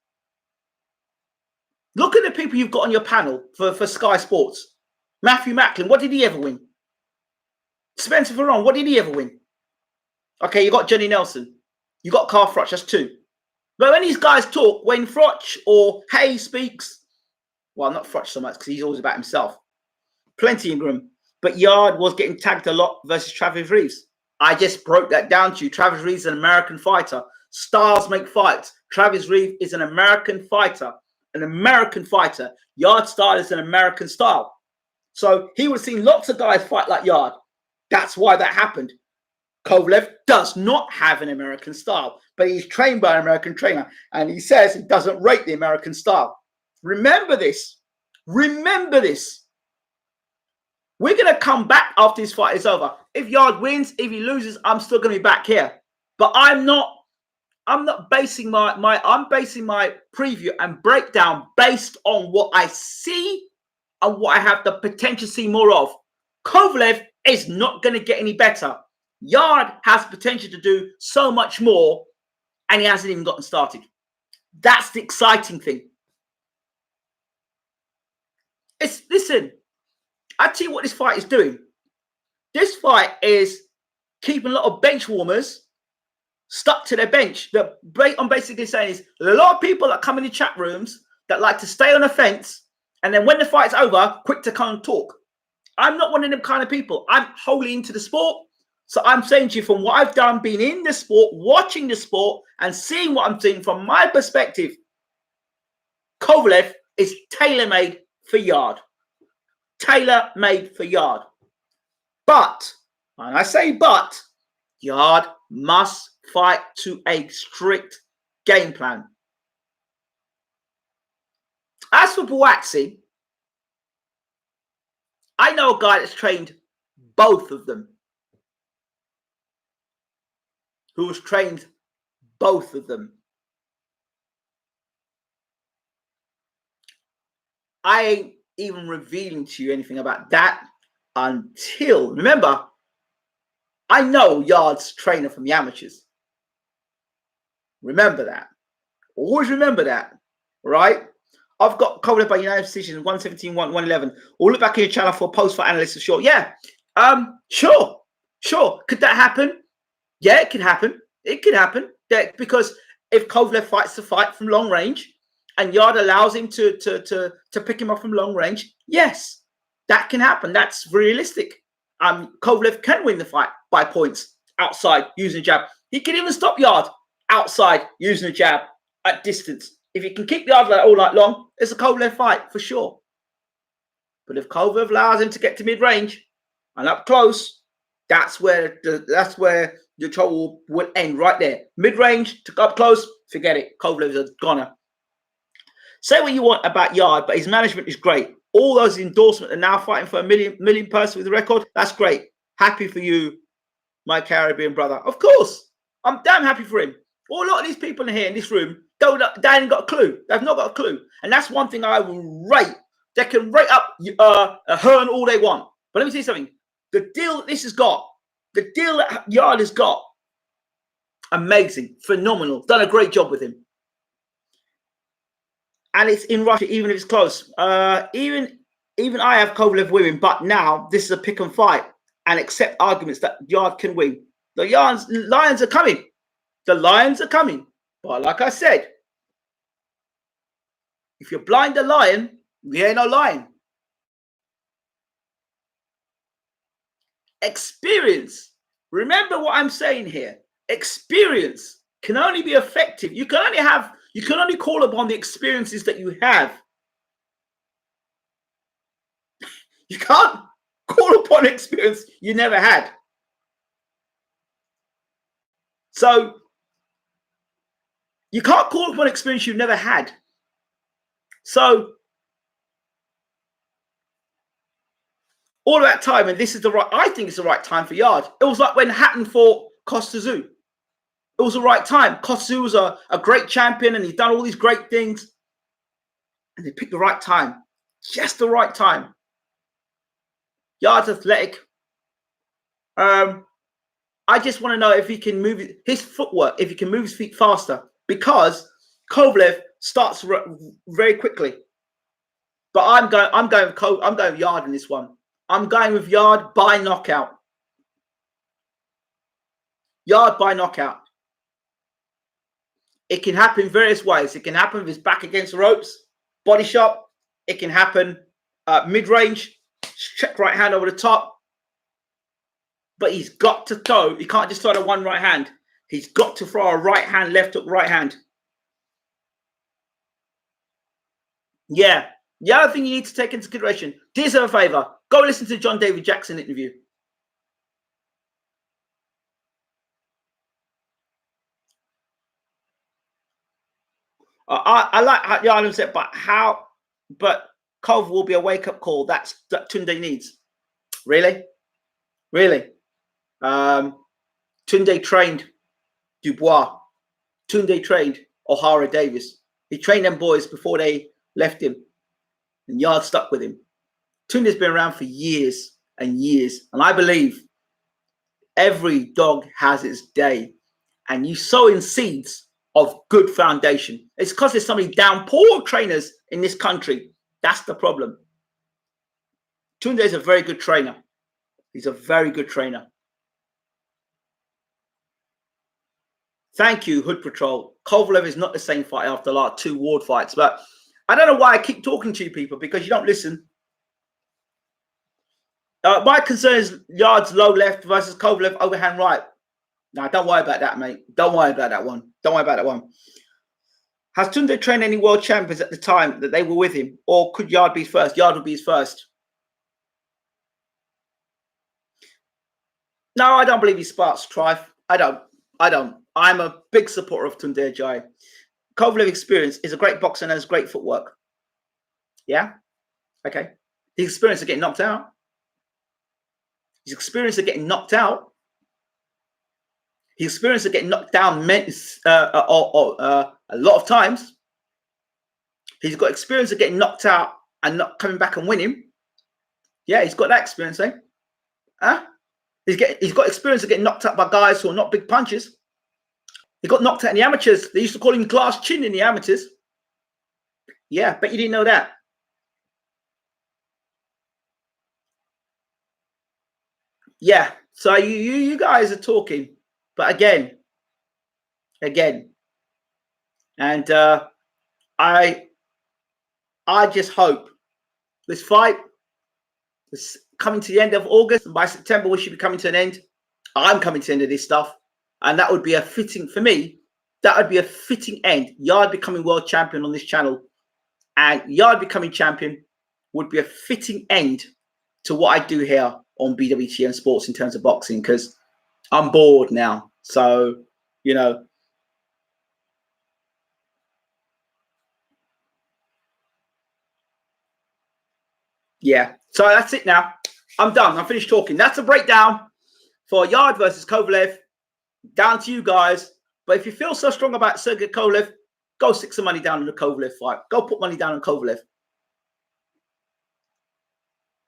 Look at the people you've got on your panel for Sky Sports. Matthew Macklin, what did he ever win? Spencer Ferron, what did he ever win? Okay, you got Johnny Nelson. You got Carl Froch, that's two. But when these guys talk, when Froch or Hay speaks, well, not Froch so much because he's always about himself. Plenty in room. But Yarde was getting tagged a lot versus Travis Reeves. I just broke that down to you. Travis Reeves is an American fighter. Styles make fights. Travis Reeves is an American fighter. An American fighter. Yarde style is an American style. So he would have seen lots of guys fight like Yarde. That's why that happened. Kovalev does not have an American style, but he's trained by an American trainer, and he says he doesn't rate the American style. Remember this. Remember this. We're going to come back after this fight is over. If Yarde wins, if he loses, I'm still going to be back here. But I'm not basing I'm basing my preview and breakdown based on what I see and what I have the potential to see more of. Kovalev is not going to get any better. Yarde has potential to do so much more, and he hasn't even gotten started. That's the exciting thing. Listen, I tell you what this fight is doing. This fight is keeping a lot of bench warmers stuck to their bench. I'm basically saying is a lot of people that come in the chat rooms that like to stay on the fence, and then when the fight's over, quick to come and talk. I'm not one of them kind of people. I'm wholly into the sport. So I'm saying to you, from what I've done, being in the sport, watching the sport, and seeing what I'm seeing from my perspective, Kovalev is tailor-made for Yarde. Tailor-made for Yarde. But, and I say but, Yarde must fight to a strict game plan. As for Buatsi, I know a guy that's trained both of them. Who has trained both of them. I ain't even revealing to you anything about that until, remember, I know Yarde's trainer from the amateurs. Remember that. Always remember that, right? I've got Kovalev by United decision 117, 111. We'll look back in your channel for post-fight analysis for sure. Yeah, sure. Could that happen? Yeah, it could happen. It could happen. Because if Kovalev fights the fight from long range and Yarde allows him to pick him up from long range, yes, that can happen. That's realistic. Kovalev can win the fight by points outside using a jab. He can even stop Yarde outside using a jab at distance. If he can keep Yarde like all night long, it's a Kovalev fight for sure. But if Kovalev allows him to get to mid-range and up close, that's where the trouble will end right there. Mid-range to up close, forget it. Kovalev's a goner. Say what you want about Yarde, but his management is great. All those endorsements are now fighting for a million person with a record. That's great. Happy for you, my Caribbean brother. Of course, I'm damn happy for him. Well, a lot of these people in here in this room, they ain't got a clue. They've not got a clue. And that's one thing I will rate. They can rate up Hearn all they want. But let me tell you something. The deal that this has got, the deal that Yarde has got, amazing, phenomenal. Done a great job with him. And it's in Russia, even if it's close. Even I have Kovalev winning, but now this is a pick and fight and accept arguments that Yarde can win. The Lions are coming. The Lions are coming. But like I said, if you're blind a lion, we ain't no lion. Experience. Remember what I'm saying here. Experience can only be effective. You can only call upon the experiences that you have. You can't call upon experience you never had. So you can't call upon experience you've never had. So all that time, and this is I think it's the right time for Yarde. It was like when Hatton fought Kostazoo. It was the right time. Kostazoo was a great champion and he's done all these great things. And they picked the right time. Just the right time. Yarde's athletic. I just want to know if he can move his footwork, if he can move his feet faster, because Kovalev starts very quickly. But I'm going with Yarde in this one. I'm going with Yarde by knockout. Yarde by knockout. It can happen various ways. It can happen with his back against the ropes, body shot. It can happen mid-range, check right hand over the top. But he's got to throw. He can't just throw the one right hand. He's got to throw a right hand, left hook, right hand. Yeah. The other thing you need to take into consideration, do yourself a favor. Go listen to the John David Jackson interview. I like how Yarde said, but Kov will be a wake-up call. That Tunde needs. Really? Tunde trained Dubois. Tunde trained O'Hara Davis. He trained them boys before they left him. And Yarde stuck with him. Tunde's been around for years and years. And I believe every dog has its day. And you sow in seeds of good foundation. It's because there's so many down poor trainers in this country. That's the problem. Tunde is a very good trainer. He's a very good trainer. Thank you, Hood Patrol. Kovalev is not the same fight after like 2 ward fights. But I don't know why I keep talking to you people, because you don't listen. My concern is Yarde's low left versus Kovalev overhand right. Now, don't worry about that, mate. Don't worry about that one. Don't worry about that one. Has Tunde trained any world champions at the time that they were with him? Or could Yarde be his first? Yarde would be his first. No, I don't believe he sparks Trife. I don't. I'm a big supporter of Tunde Ajayi. Kovalev experience is a great boxer and has great footwork. Yeah? Okay. His experience of getting knocked out. His experience of getting knocked out. His experience of getting knocked down a lot of times. He's got experience of getting knocked out and not coming back and winning. Yeah, he's got that experience, eh? Huh? He's got experience of getting knocked out by guys who are not big punches. He got knocked out in the amateurs. They used to call him glass chin in the amateurs. Yeah, but you didn't know that. Yeah, so you guys are talking, but again, and I just hope this fight is coming to the end of August, and by September we should be coming to an end. I'm coming to the end of this stuff, and that would be a fitting for me. That would be a fitting end. Yarde becoming world champion on this channel, and Yarde becoming champion would be a fitting end to what I do here on BWTM Sports in terms of boxing, because I'm bored now. So, you know, yeah. So that's it now. I'm done. I'm finished talking. That's a breakdown for Yarde versus Kovalev. Down to you guys. But if you feel so strong about Sergey Kovalev, go stick some money down on the Kovalev fight. Go put money down on Kovalev.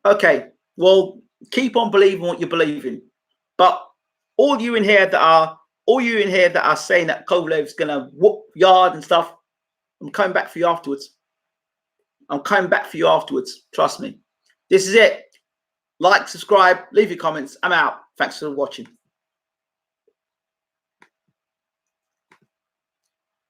Okay. Well, keep on believing what you believe in. But all you in here that are saying that Kovalev's gonna whoop Yarde and stuff, I'm coming back for you afterwards. I'm coming back for you afterwards. Trust me. This is it. Like, subscribe, leave your comments. I'm out. Thanks for watching.